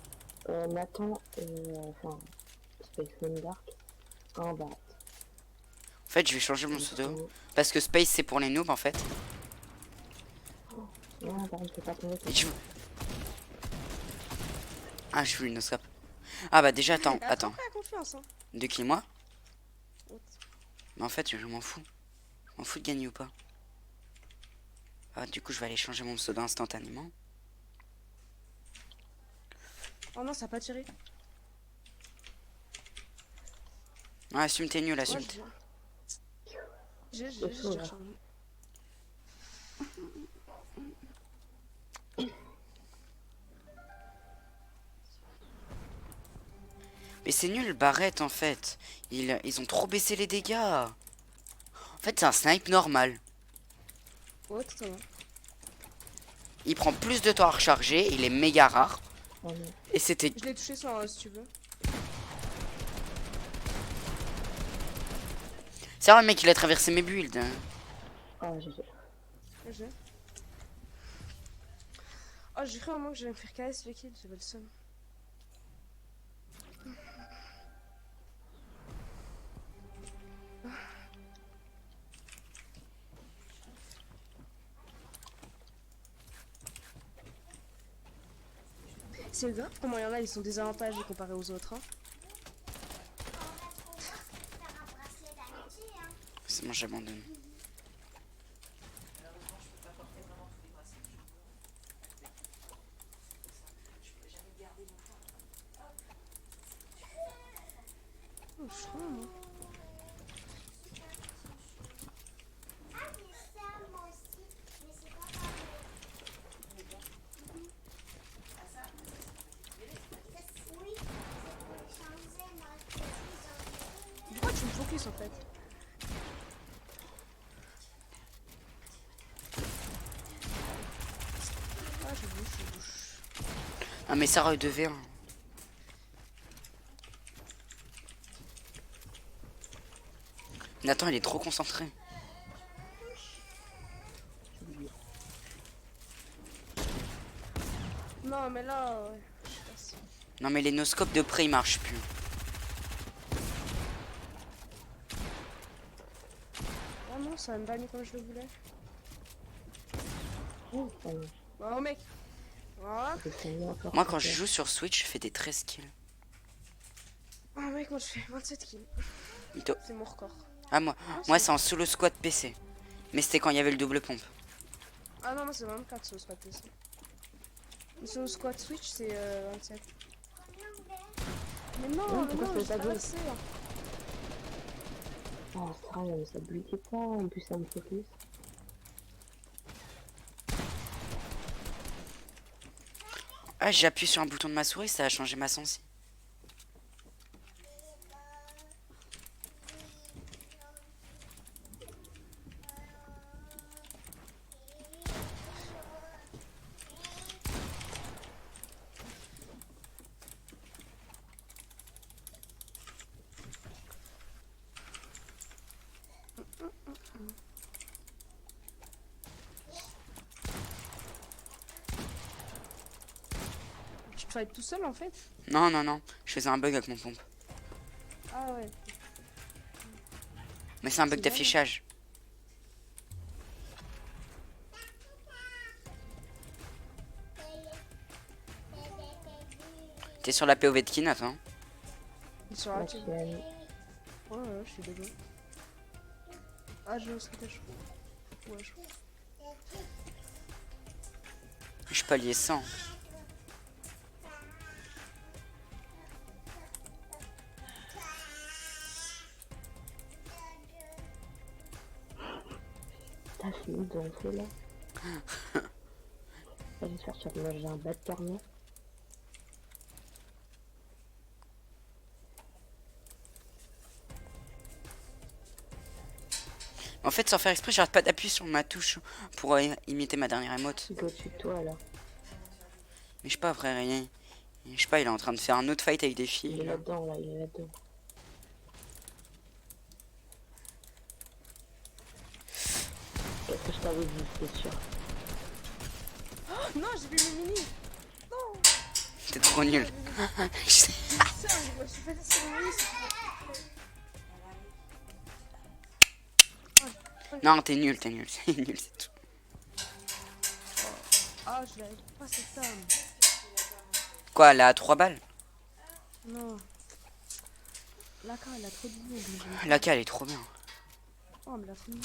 [SPEAKER 2] Nathan et. Enfin. Spaceman Dark. En bas.
[SPEAKER 1] En fait, je vais changer mon pseudo. Parce que Space, c'est pour les noobs, en fait.
[SPEAKER 2] Non, par contre, c'est pas tomber.
[SPEAKER 1] Et je... Ah, je veux une oscap. Ah bah déjà, attends.
[SPEAKER 4] Pas confiance, hein.
[SPEAKER 1] De qui, moi? Mais en fait, je m'en fous. Je m'en fous de gagner ou pas. Ah, du coup, je vais aller changer mon pseudo instantanément.
[SPEAKER 4] Oh non, ça a pas tiré.
[SPEAKER 1] Ah, assume, t'es nul,
[SPEAKER 4] Ouais,
[SPEAKER 1] assume.
[SPEAKER 4] j'ai
[SPEAKER 2] chaud, là.
[SPEAKER 4] cherché.
[SPEAKER 1] Mais c'est nul, Barrette, en fait. Ils ont trop baissé les dégâts. En fait, c'est un snipe normal.
[SPEAKER 4] Ouais, totalement.
[SPEAKER 1] Il prend plus de temps à recharger, il est méga rare.
[SPEAKER 2] Oh non.
[SPEAKER 1] Et c'était...
[SPEAKER 4] Je l'ai touché sans si tu veux.
[SPEAKER 1] C'est vrai, le mec, il a traversé mes builds. Hein.
[SPEAKER 2] Oh, GG.
[SPEAKER 4] J'ai. Oh, j'ai cru à un moment que j'allais me faire KS le kill, j'avais le seum. C'est grave comment il y en a, ils sont désavantagés comparés aux autres. Hein.
[SPEAKER 1] C'est bon, j'abandonne.
[SPEAKER 4] Oh, je crois, moi. focus en fait. Ah, je bouge.
[SPEAKER 1] Ah mais ça redevait. Hein. Nathan il est trop concentré.
[SPEAKER 4] Non, mais là, ouais. Je sais pas si-
[SPEAKER 1] Non mais les noscopes de près ils marchent plus.
[SPEAKER 4] Ah non, ça me banni comme je le voulais.
[SPEAKER 2] Oh, ça y est,
[SPEAKER 4] Bon, mec. Voilà.
[SPEAKER 2] je fais mieux encore.
[SPEAKER 1] Moi quand je joue sur Switch je fais des 13 kills.
[SPEAKER 4] Ah, mec, moi je fais 27 kills.
[SPEAKER 1] Ito.
[SPEAKER 4] C'est mon record.
[SPEAKER 1] Ah moi c'est en solo squad PC. Mais c'était quand il y avait le double pompe.
[SPEAKER 4] Ah non, moi c'est 24 sur le squat PC. Mais sur le squat Switch, c'est 27. Mais non,
[SPEAKER 2] Ouais,
[SPEAKER 4] mais
[SPEAKER 2] pourquoi
[SPEAKER 4] non,
[SPEAKER 2] je
[SPEAKER 4] j'ai
[SPEAKER 2] fais pas
[SPEAKER 4] pas
[SPEAKER 2] gauche
[SPEAKER 4] assez.
[SPEAKER 2] Oh, sérieux, mais ça bloquait pas, en plus ça me focus.
[SPEAKER 1] Ah j'appuie sur un bouton de ma souris ça a changé ma sensi.
[SPEAKER 4] Tu te fight tout seul en fait?
[SPEAKER 1] Non non non, je faisais un bug avec mon pompe.
[SPEAKER 4] Ah ouais.
[SPEAKER 1] Mais c'est un bug
[SPEAKER 4] C'est bien.
[SPEAKER 1] d'affichage. T'es sur la POV de qui Nathan?
[SPEAKER 4] Sur la
[SPEAKER 2] La
[SPEAKER 4] team.
[SPEAKER 2] chienne.
[SPEAKER 4] Ouais, ouais, je suis désolé. Ah, je serais chaud. Ouais, chaud.
[SPEAKER 1] Je peux lier 100.
[SPEAKER 2] T'as fini de ronfler là? J'espère que tu vas manger un bas de carnet.
[SPEAKER 1] En fait sans faire exprès j'arrête pas d'appuyer sur ma touche pour imiter ma dernière emote.
[SPEAKER 2] Il est au-dessus de toi là.
[SPEAKER 1] Mais je sais pas frère, je sais pas il est en train de faire un autre fight avec des
[SPEAKER 2] Il
[SPEAKER 1] filles.
[SPEAKER 2] est
[SPEAKER 1] Là.
[SPEAKER 2] là-dedans là, il est là-dedans. Qu'est-ce que je t'avais dit, c'est sûr.
[SPEAKER 4] Oh, non, j'ai vu mes mini. Non.
[SPEAKER 1] T'es trop nul.
[SPEAKER 4] Ça, je me suis fait sur mes mini.
[SPEAKER 1] Non t'es nul, c'est nul c'est tout.
[SPEAKER 4] Ah, je l'avais pas cette arme.
[SPEAKER 1] Quoi elle a 3 balles?
[SPEAKER 4] Non. La K, elle a trop de boum.
[SPEAKER 1] La K elle est trop bien.
[SPEAKER 4] Oh, mais la FAMAS.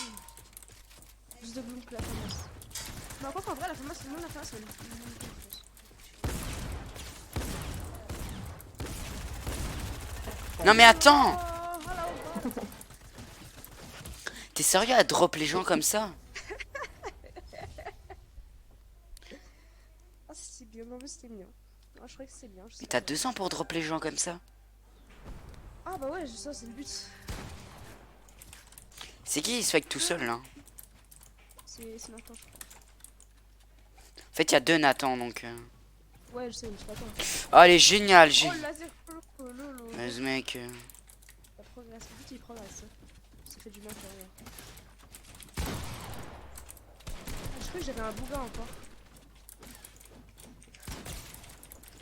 [SPEAKER 4] Plus de boum que la FAMAS. Mais quoi qu'en vrai, la FAMAS, c'est non, la FAMAS, elle est plus boum, je pense.
[SPEAKER 1] Non mais attends.
[SPEAKER 4] Oh, voilà, oh, oh.
[SPEAKER 1] T'es sérieux à drop les gens comme ça?
[SPEAKER 4] Ah, c'est bien, mais en plus, c'était bien. Ah, je croyais que c'était bien. Je sais
[SPEAKER 1] Mais
[SPEAKER 4] pas.
[SPEAKER 1] t'as 2 ans pour drop les gens comme ça.
[SPEAKER 4] Ah, bah ouais, ça, c'est le but.
[SPEAKER 1] C'est qui il se fait tout seul là?
[SPEAKER 4] C'est Nathan, je crois.
[SPEAKER 1] En fait il y a 2 Nathan donc...
[SPEAKER 4] Ouais, je sais, mais c'est pas toi.
[SPEAKER 1] Oh elle est géniale
[SPEAKER 4] Oh, le laser. Lolo.
[SPEAKER 1] Mais ce mec...
[SPEAKER 4] Ça progresse. Le but, il progresse. Ça fait du bien derrière. Je croyais que j'avais un bouga encore.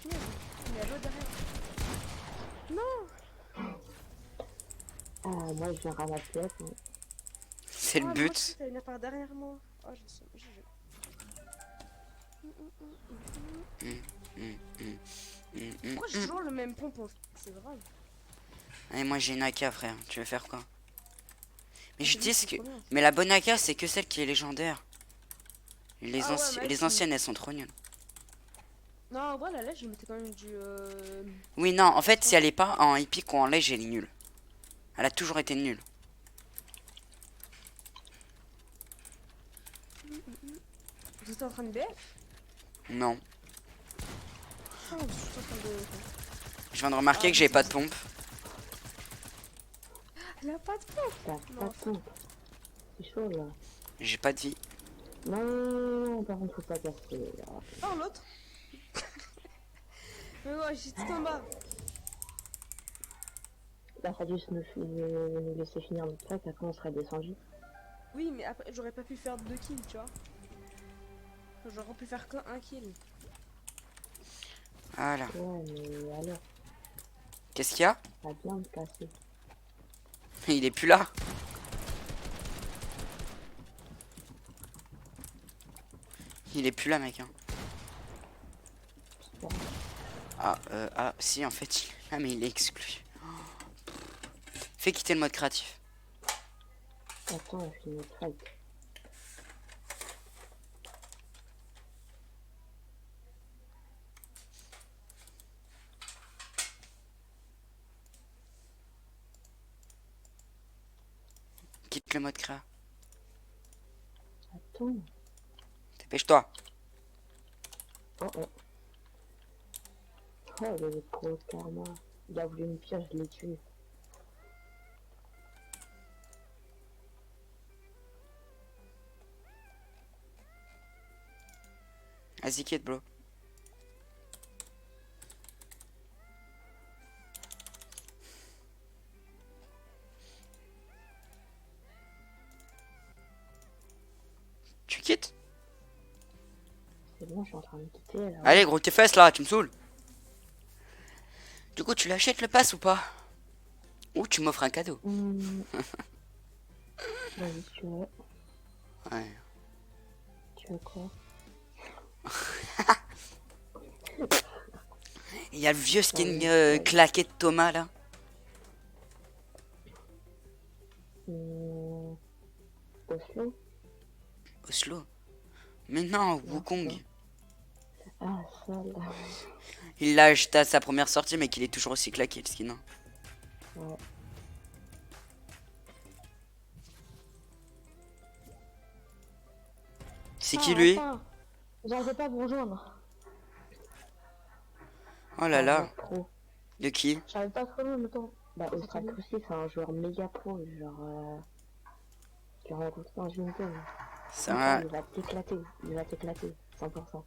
[SPEAKER 4] Punaise, il y a l'autre derrière. Non.
[SPEAKER 2] Ah, moi je viens ramasser la hein.
[SPEAKER 1] C'est le
[SPEAKER 4] Ah, moi
[SPEAKER 1] but.
[SPEAKER 4] aussi, t'as une part derrière moi. Oh, je sais. Pourquoi j'ai toujours le même pompe en fait? C'est grave.
[SPEAKER 1] Allez moi j'ai une AK frère, tu veux faire quoi? Mais je
[SPEAKER 4] C'est
[SPEAKER 1] dis
[SPEAKER 4] c'est
[SPEAKER 1] que...
[SPEAKER 4] trop bien.
[SPEAKER 1] Mais la bonne AK c'est que celle qui est légendaire. Les,
[SPEAKER 4] Ah ouais, mec,
[SPEAKER 1] les anciennes elles sont trop nulles.
[SPEAKER 4] Non, en vrai, la lèche, je mettais quand même du.
[SPEAKER 1] Oui non, en fait si elle est pas en épique ou en lège elle est nulle. Elle a toujours été nulle.
[SPEAKER 4] Vous êtes en train de BF?
[SPEAKER 1] Non.
[SPEAKER 4] Ah, je suis en train de.
[SPEAKER 1] Je viens de remarquer
[SPEAKER 4] Ah,
[SPEAKER 1] que j'ai
[SPEAKER 4] c'est
[SPEAKER 1] pas de
[SPEAKER 4] ça.
[SPEAKER 1] pompe.
[SPEAKER 4] Il a pas de pompe.
[SPEAKER 2] T'as
[SPEAKER 4] Non.
[SPEAKER 2] pas de pompe. C'est chaud là.
[SPEAKER 1] J'ai pas de vie.
[SPEAKER 2] Non, non, non, par contre, faut pas casser. Là.
[SPEAKER 4] Oh, l'autre. Mais ouais, j'étais tout en bas.
[SPEAKER 2] Là, ça a dû nous laisser finir notre truc, après on serait descendu.
[SPEAKER 4] Oui, mais après, j'aurais pas pu faire 2 kills, tu vois. J'aurais pu faire que 1 kill.
[SPEAKER 1] Voilà.
[SPEAKER 2] Ouais, mais alors,
[SPEAKER 1] Qu'est-ce qu'il y a?
[SPEAKER 2] ça vient de casser.
[SPEAKER 1] Il est plus là. Il est plus là, mec. Hein.
[SPEAKER 2] Bon.
[SPEAKER 1] Ah, si, en fait, il est là, mais il est exclu. Fais quitter le mode créatif.
[SPEAKER 2] Attends, on finit notre fight.
[SPEAKER 1] Quitte le mode créa.
[SPEAKER 2] Attends.
[SPEAKER 1] Dépêche-toi.
[SPEAKER 2] Oh oh. Oh, il avait trop de karma. Il a voulu me pire, je l'ai tué.
[SPEAKER 1] Vas-y, quitte, bro. Tu quittes?
[SPEAKER 2] C'est bon, je suis en train de quitter là.
[SPEAKER 1] Allez, gros, tes fesses là, tu me saoules. Du coup, tu l'achètes le pass ou pas? Ou tu m'offres un cadeau?
[SPEAKER 2] Vas-y, tu veux.
[SPEAKER 1] Ouais.
[SPEAKER 2] Tu veux quoi?
[SPEAKER 1] Il y a le vieux skin
[SPEAKER 2] Ouais.
[SPEAKER 1] claqué de Thomas là.
[SPEAKER 2] Oslo?
[SPEAKER 1] Oslo. Mais non,
[SPEAKER 2] Non,
[SPEAKER 1] Wukong.
[SPEAKER 2] ça. Ah, ça là.
[SPEAKER 1] Il l'a acheté à sa première sortie, mais qu'il est toujours aussi claqué le skin. Hein.
[SPEAKER 2] Ouais.
[SPEAKER 1] C'est qui lui?
[SPEAKER 2] J'arrivais pas à vous rejoindre.
[SPEAKER 1] Oh là là.
[SPEAKER 2] Pro.
[SPEAKER 1] De qui?
[SPEAKER 2] J'arrive pas à te rejoindre maintenant. Bah, Ostrak aussi, c'est un joueur méga pro. Genre, tu l'as rencontré dans une game.
[SPEAKER 1] Ça va.
[SPEAKER 2] Il va t'éclater. Il va t'éclater. 100%.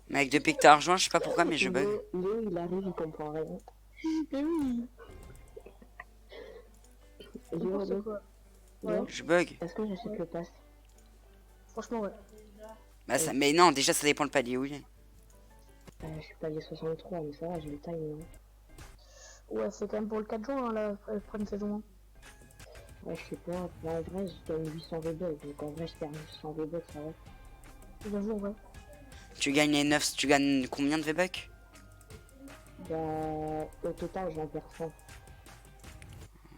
[SPEAKER 1] Mec, depuis que t'as rejoint, je sais pas pourquoi, mais je bug.
[SPEAKER 2] Léo, il arrive, il comprend rien. Mais oui. Léo,
[SPEAKER 4] Ouais.
[SPEAKER 1] Je bug.
[SPEAKER 2] est-ce que j'achète le pass?
[SPEAKER 4] Franchement, ouais.
[SPEAKER 1] Bah, ça... Mais non, déjà, ça dépend le palier où il est.
[SPEAKER 2] Je suis pas les 63, mais ça va, j'ai le time. Hein.
[SPEAKER 4] Ouais, c'est quand même pour le 4 juin, hein, la première saison.
[SPEAKER 2] Ouais, je sais pas. En vrai, je gagne 800 V-Bucks. Donc en vrai, je perds 800 V-Bucks, ça va.
[SPEAKER 4] J'avoue, ouais.
[SPEAKER 1] Tu gagnes les 9... Tu gagnes combien de V-Bucks?
[SPEAKER 2] Bah, au total, j'en perds 100.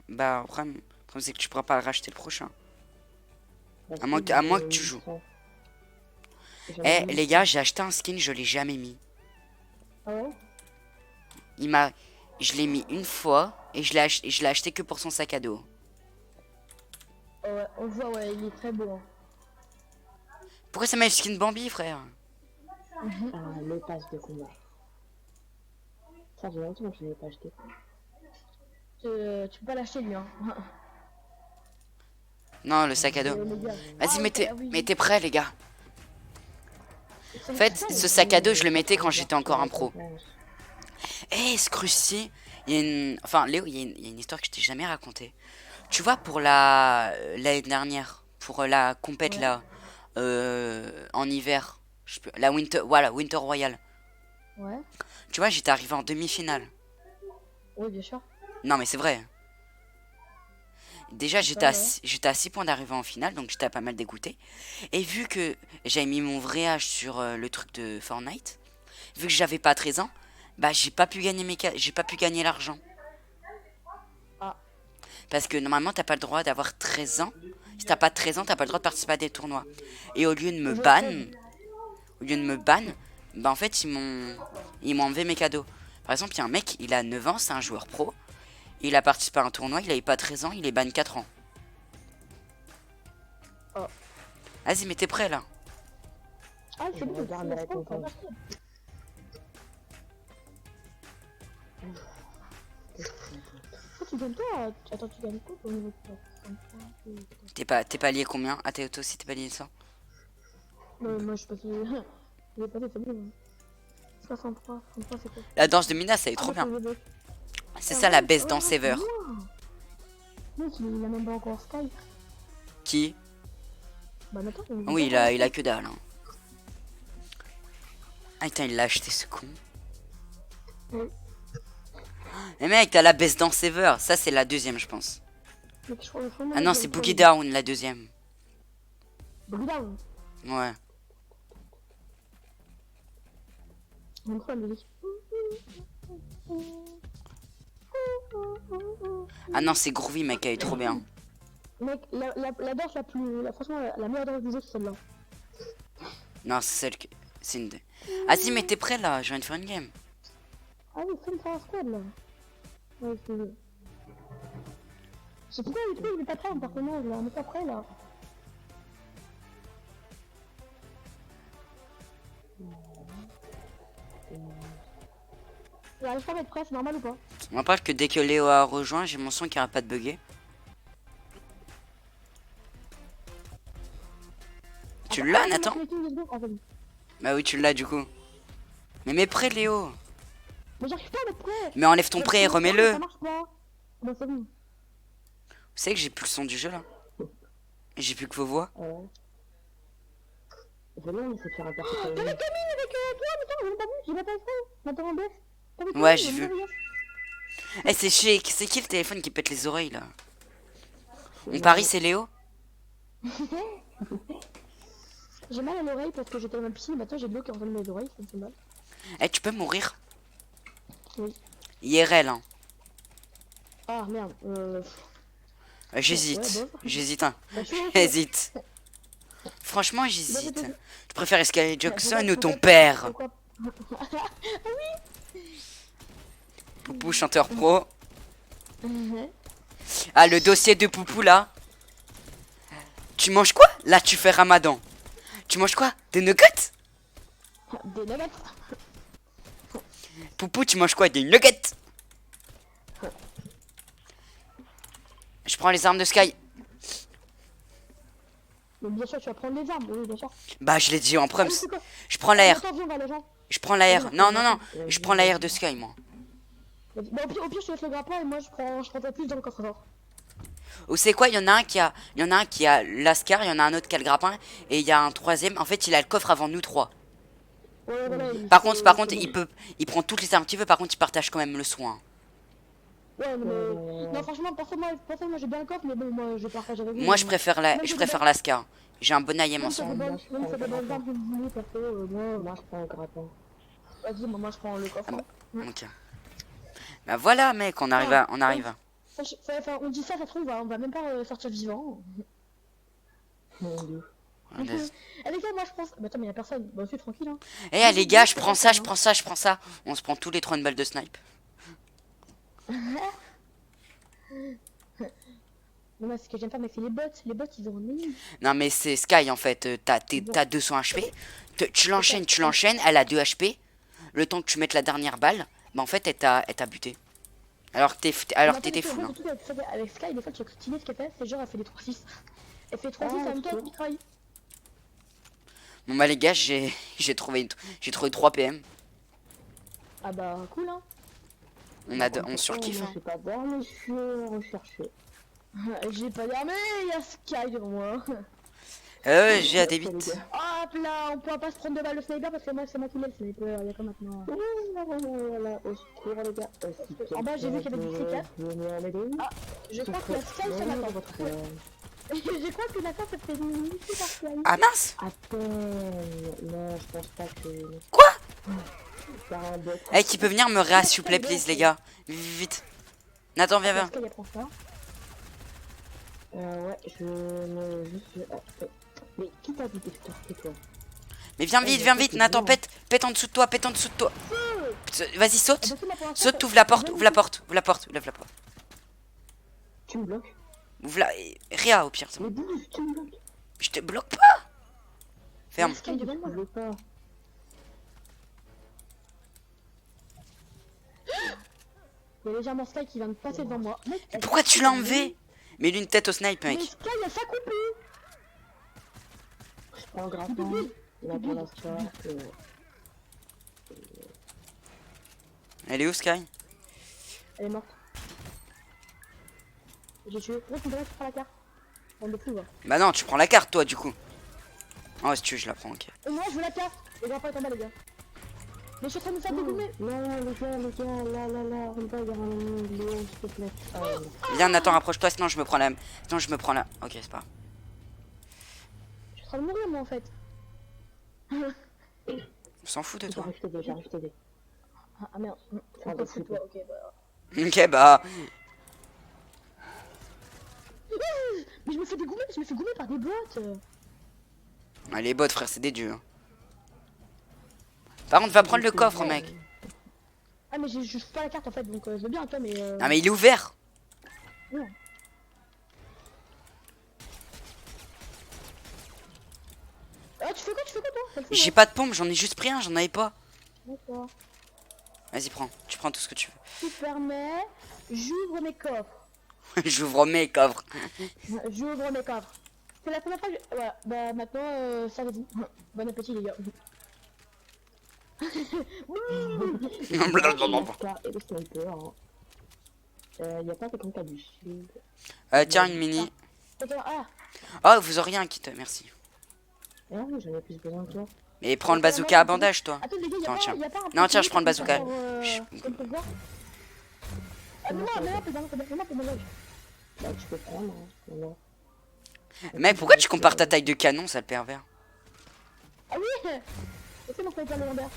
[SPEAKER 1] Bah, après, le problème, c'est que tu pourras pas le racheter le prochain.
[SPEAKER 2] Bah,
[SPEAKER 1] À moins
[SPEAKER 2] si,
[SPEAKER 1] que- à moins
[SPEAKER 2] j'ai
[SPEAKER 1] que tu joues.
[SPEAKER 2] 800.
[SPEAKER 1] Eh, les gars, j'ai acheté un skin, je l'ai jamais mis.
[SPEAKER 4] Ah ouais?
[SPEAKER 1] Il m'a... Je l'ai mis une fois, et je l'ai acheté que pour son sac à dos.
[SPEAKER 4] Ouais, on le voit, ouais, il est très beau. Hein.
[SPEAKER 1] Pourquoi ça met le skin Bambi, frère?
[SPEAKER 2] Ah, le pass de combat. Ça, j'ai longtemps que je l'avais pas acheté.
[SPEAKER 4] Tu peux pas l'acheter, lui, hein.
[SPEAKER 1] Non, le sac à dos.
[SPEAKER 4] Les gars.
[SPEAKER 1] Vas-y,
[SPEAKER 4] Ah,
[SPEAKER 1] mettez,
[SPEAKER 4] oui.
[SPEAKER 1] mettez prêt, les gars. En fait, ce sac à dos, je le mettais quand j'étais encore un pro. Eh, ce cruci, il y a une... Enfin, Léo, il y a une histoire que je t'ai jamais racontée. Tu vois, pour l'année dernière, pour la compète,
[SPEAKER 4] Ouais.
[SPEAKER 1] là, en hiver, la Winter... Voilà, Winter Royal.
[SPEAKER 4] Ouais.
[SPEAKER 1] Tu vois, j'étais arrivé en demi-finale.
[SPEAKER 4] Oui, bien sûr.
[SPEAKER 1] Non, mais c'est vrai. Déjà,
[SPEAKER 4] Ouais.
[SPEAKER 1] j'étais à 6 points d'arrivée en finale, donc j'étais pas mal dégoûté. Et vu que j'avais mis mon vrai âge sur le truc de Fortnite, vu que j'avais pas 13 ans, bah j'ai pas pu gagner j'ai pas pu gagner l'argent.
[SPEAKER 4] Ah.
[SPEAKER 1] Parce que normalement, t'as pas le droit d'avoir 13 ans. Si t'as pas 13 ans, t'as pas le droit de participer à des tournois. Et au lieu de me ban, bah en fait, ils m'ont enlevé mes cadeaux. Par exemple, il y a un mec, il a 9 ans, c'est un joueur pro. Il a participé à un tournoi, il avait pas 13 ans, il est ban 4 ans.
[SPEAKER 4] Oh.
[SPEAKER 1] Vas-y, mais t'es prêt là?
[SPEAKER 4] Ah, c'est bon,
[SPEAKER 2] Regarde la récompense. tu gagnes quoi? Attends, tu gagnes quoi au niveau de
[SPEAKER 1] T'es pas lié combien? Ah, t'es aussi, t'es pas lié ça?
[SPEAKER 2] moi, je suis passé. Je vais passer, c'est bon. 63, 63, c'est quoi?
[SPEAKER 1] La danse de Mina, ça est trop bien. C'est ça la best dans Sever.
[SPEAKER 2] Non, il a même pas encore Sky.
[SPEAKER 1] Qui?
[SPEAKER 2] Bah, attends,
[SPEAKER 1] Oui, il a que dalle. Hein. Ah, putain, il l'a acheté ce con.
[SPEAKER 2] Oui.
[SPEAKER 1] Mais mec, t'as la best dans Sever. Ça, c'est la deuxième, je pense. Ah non, c'est Boogie Down, la deuxième.
[SPEAKER 2] Boogie Down.
[SPEAKER 1] Ouais.
[SPEAKER 2] J'aime trop la musique.
[SPEAKER 1] Ah non, c'est Groovy, mec, elle est trop bien.
[SPEAKER 2] Mec, la danse la plus. Franchement, la meilleure danse du jeu, c'est celle-là.
[SPEAKER 1] Non, c'est celle que... C'est une... Ah si, mais t'es prêt, là. Je viens de faire une game.
[SPEAKER 2] Ah oui, c'est une Fire Squad là. Ouais, c'est. C'est pourquoi le truc, il est pas prêt, un personnage là. On est pas prêt là. J'arrive pas à être prêt, c'est normal ou pas?
[SPEAKER 1] On parle que dès que Léo a rejoint, j'ai mon son qui arrête pas de bugger. Tu l'as, Nathan? Bah oui, tu l'as du coup. Mais mets prêt, Léo.
[SPEAKER 2] Mais j'arrive pas à être prêt.
[SPEAKER 1] Mais enlève ton prêt et remets-le.
[SPEAKER 2] Ça marche pas. Bah c'est bon.
[SPEAKER 1] Vous savez que j'ai plus le son du jeu là? J'ai plus que vos voix.
[SPEAKER 2] C'est long, mais c'est faire un personnage. T'avais Camille avec toi, mais attends, j'ai pas vu, j'ai pas fait ça. Maintenant en baisse.
[SPEAKER 1] Ouais, j'ai vu. Eh, c'est chic. C'est qui le téléphone qui pète les oreilles là? On parie, c'est Léo?
[SPEAKER 2] J'ai mal à l'oreille parce que j'étais dans ma piscine, maintenant j'ai de l'eau qui rentre dans mes oreilles, ça me fait mal.
[SPEAKER 1] Eh, tu peux mourir?
[SPEAKER 2] Oui.
[SPEAKER 1] IRL, hein.
[SPEAKER 2] Ah merde,
[SPEAKER 1] J'hésite.
[SPEAKER 2] Ouais, bon.
[SPEAKER 1] J'hésite, hein.
[SPEAKER 2] Bah, je suis
[SPEAKER 1] J'hésite. Franchement, j'hésite.
[SPEAKER 2] Bah,
[SPEAKER 1] Je préfère Sky Jackson ou ton
[SPEAKER 2] pourquoi-
[SPEAKER 1] père?
[SPEAKER 2] pourquoi-
[SPEAKER 1] Poupou, chanteur pro. Ah, le dossier de Poupou là. Tu manges quoi? Là, tu fais Ramadan. Tu manges quoi? Des nuggets?
[SPEAKER 2] Des nuggets.
[SPEAKER 1] Poupou, tu manges quoi? Des nuggets? Je prends les armes de Sky.
[SPEAKER 2] Mais bien sûr, tu vas prendre les armes, oui, bien sûr.
[SPEAKER 1] Bah, je l'ai dit en
[SPEAKER 2] Ah,
[SPEAKER 1] proms.
[SPEAKER 2] mais c'est quoi?
[SPEAKER 1] Je prends l'air.
[SPEAKER 2] Attends, viens, on va aller, genre.
[SPEAKER 1] Je prends l'air. Non, non, non. Je prends l'air de Sky, moi.
[SPEAKER 2] Bah, au pire, je te laisse le grappin et moi, je prends ta plus dans le coffre-fort.
[SPEAKER 1] Ou c'est quoi? Il y en a un qui a l'ascar, il y en a un autre qui a le grappin, et il y a un troisième. En fait, il a le coffre avant nous trois.
[SPEAKER 2] Ouais, voilà,
[SPEAKER 1] Par contre, il prend toutes les armes qu'il veut. Par contre, il partage quand même le soin.
[SPEAKER 2] Ouais, mais... Non, franchement, moi j'ai bien le coffre, mais bon, moi je partage avec vous.
[SPEAKER 1] Moi, je préfère l'ascar. J'ai un bon aïe en
[SPEAKER 2] Même
[SPEAKER 1] son.
[SPEAKER 2] ça fait bonne arme que vous voulez, perso, moi je prends le grappin. Vas-y, moi je prends le coffre.
[SPEAKER 1] Ok. Bah voilà, mec, on arrive à...
[SPEAKER 2] Enfin, on dit ça, ça trouve, on va même pas sortir vivant. Allez, gars, moi je prends ça. Bah attends, mais y'a personne. Bah, c'est tranquille, hein.
[SPEAKER 1] Eh, les gars, je prends ça, je prends ça, je prends ça. On se prend tous les trois une balle de snipe.
[SPEAKER 2] Non, mais ce que j'aime pas, mais c'est les bots. Les bots, ils ont mis.
[SPEAKER 1] Non, mais c'est Sky, en fait. T'as 200 HP. Tu l'enchaînes, elle a 2 HP. Le temps que tu mettes la dernière balle, bah en fait, elle t'a buté. Alors que t'étais fou, hein.
[SPEAKER 2] Avec Sky, des fois, tu as stylé ce qu'elle fait. C'est genre, elle fait des 3-6. Elle fait 3-6 en même temps, elle mitraille.
[SPEAKER 1] Bon, bah les gars, j'ai trouvé 3 PM.
[SPEAKER 2] Ah bah, cool, hein.
[SPEAKER 1] On surkiffe, hein.
[SPEAKER 2] Je sais pas voir, mais je suis recherché. J'ai pas d'armée, il y a Sky devant moi.
[SPEAKER 1] J'ai à des bits.
[SPEAKER 2] Hop là, on pourra pas se prendre de balles de sniper parce que moi c'est moi qui l'ai le sniper, il y a comme maintenant. Voilà, au secours les gars. En bas j'ai vu qu'il y avait du C4. Ah, je crois que la Sky ça m'attend. Je crois que la carte ça fait une minute par Sky.
[SPEAKER 1] Ah mince.
[SPEAKER 2] Attends, non je pense pas que...
[SPEAKER 1] Quoi? Eh, qui peut venir me réa s'il vous plaît, please, les gars. Vite. Nathan, viens.
[SPEAKER 2] Ouais, je me... Mais qui t'a dit que toi?
[SPEAKER 1] Mais viens vite, Nathan, pète en dessous de toi, Vas-y, saute. Saute, ouvre la porte.
[SPEAKER 2] Tu me bloques?
[SPEAKER 1] Ouvre la... Réa, au pire.
[SPEAKER 2] Mais bouge, tu me bloques.
[SPEAKER 1] Je te bloque pas. Ferme.
[SPEAKER 2] Il y a légèrement Sky qui vient de passer devant moi. Mec,
[SPEAKER 1] Pourquoi tu l'as enlevé? Mets-lui une tête au snipe,
[SPEAKER 2] Mais
[SPEAKER 1] mec.
[SPEAKER 2] Sky, il a sa coupée.
[SPEAKER 5] Je prends le grappin. Il a pour l'instant.
[SPEAKER 1] Elle est où, Sky?
[SPEAKER 2] Elle est morte. J'ai tué. Ouais, tu me donnes, tu prends la carte. On ne peut plus voir.
[SPEAKER 1] Bah non, tu prends la carte, toi, du coup. Oh, si tu veux, je la prends, ok.
[SPEAKER 2] Et moi, je veux la carte. Les gars, pas est en bas, les gars. Mais je suis en train de me faire dégommer.
[SPEAKER 5] Non, les gars, là, on va, il y a un Léon, s'il te plaît.
[SPEAKER 1] Viens, Nathan, rapproche-toi, sinon je me prends la... Sinon je me prends la... Ok, c'est pas grave.
[SPEAKER 2] Je suis en train de mourir, moi, en fait.
[SPEAKER 1] On s'en fout de toi.
[SPEAKER 5] J'arrive t'aider.
[SPEAKER 2] Ah merde.
[SPEAKER 5] Ah,
[SPEAKER 2] On
[SPEAKER 5] bah,
[SPEAKER 2] s'en fout, toi. Ok, bah.
[SPEAKER 1] Ok, bah...
[SPEAKER 2] Mais je me fais dégommer, je me fais gommer par des bots.
[SPEAKER 1] Ah, les bots, frère, c'est des dieux. Hein. Par contre, va prendre le coffre, mec.
[SPEAKER 2] Ah, mais je fais pas la carte, en fait, donc je veux bien, toi, mais...
[SPEAKER 1] Ah, mais il est ouvert.
[SPEAKER 2] Non. Ah, tu fais quoi, toi? T'as le feu,
[SPEAKER 1] J'ai
[SPEAKER 2] ouais.
[SPEAKER 1] pas de pompe, j'en ai juste pris un, j'en avais pas.
[SPEAKER 2] D'accord.
[SPEAKER 1] Vas-y, prends. Tu prends tout ce que tu
[SPEAKER 2] Tu permets, j'ouvre mes coffres.
[SPEAKER 1] veux. J'ouvre mes coffres.
[SPEAKER 2] J'ouvre mes coffres. C'est la première fois que je... Voilà, bah maintenant, ça vas-y. Bon appétit, les gars.
[SPEAKER 5] Et le sniper, hein. Y a pas quelqu'un qui a du shield.
[SPEAKER 1] Tiens, une mini.
[SPEAKER 2] Attends, ah.
[SPEAKER 1] Oh, vous auriez un kit, merci.
[SPEAKER 5] Ah oui, j'en ai plus besoin que toi.
[SPEAKER 1] Mais prends le bazooka à bandage, toi.
[SPEAKER 2] Attends, les gars,
[SPEAKER 1] Attends, tiens.
[SPEAKER 2] y a pas un
[SPEAKER 1] Non, tiens,
[SPEAKER 2] petit
[SPEAKER 1] je prends le bazooka.
[SPEAKER 2] pour, comme pour voir. Ah, mais non, mais non,
[SPEAKER 5] Bah, tu peux prendre, hein. Voilà.
[SPEAKER 1] Mec, pourquoi tu compares ta taille de canon, sale pervers?
[SPEAKER 2] Ah oui. C'est mon sniper légendaire.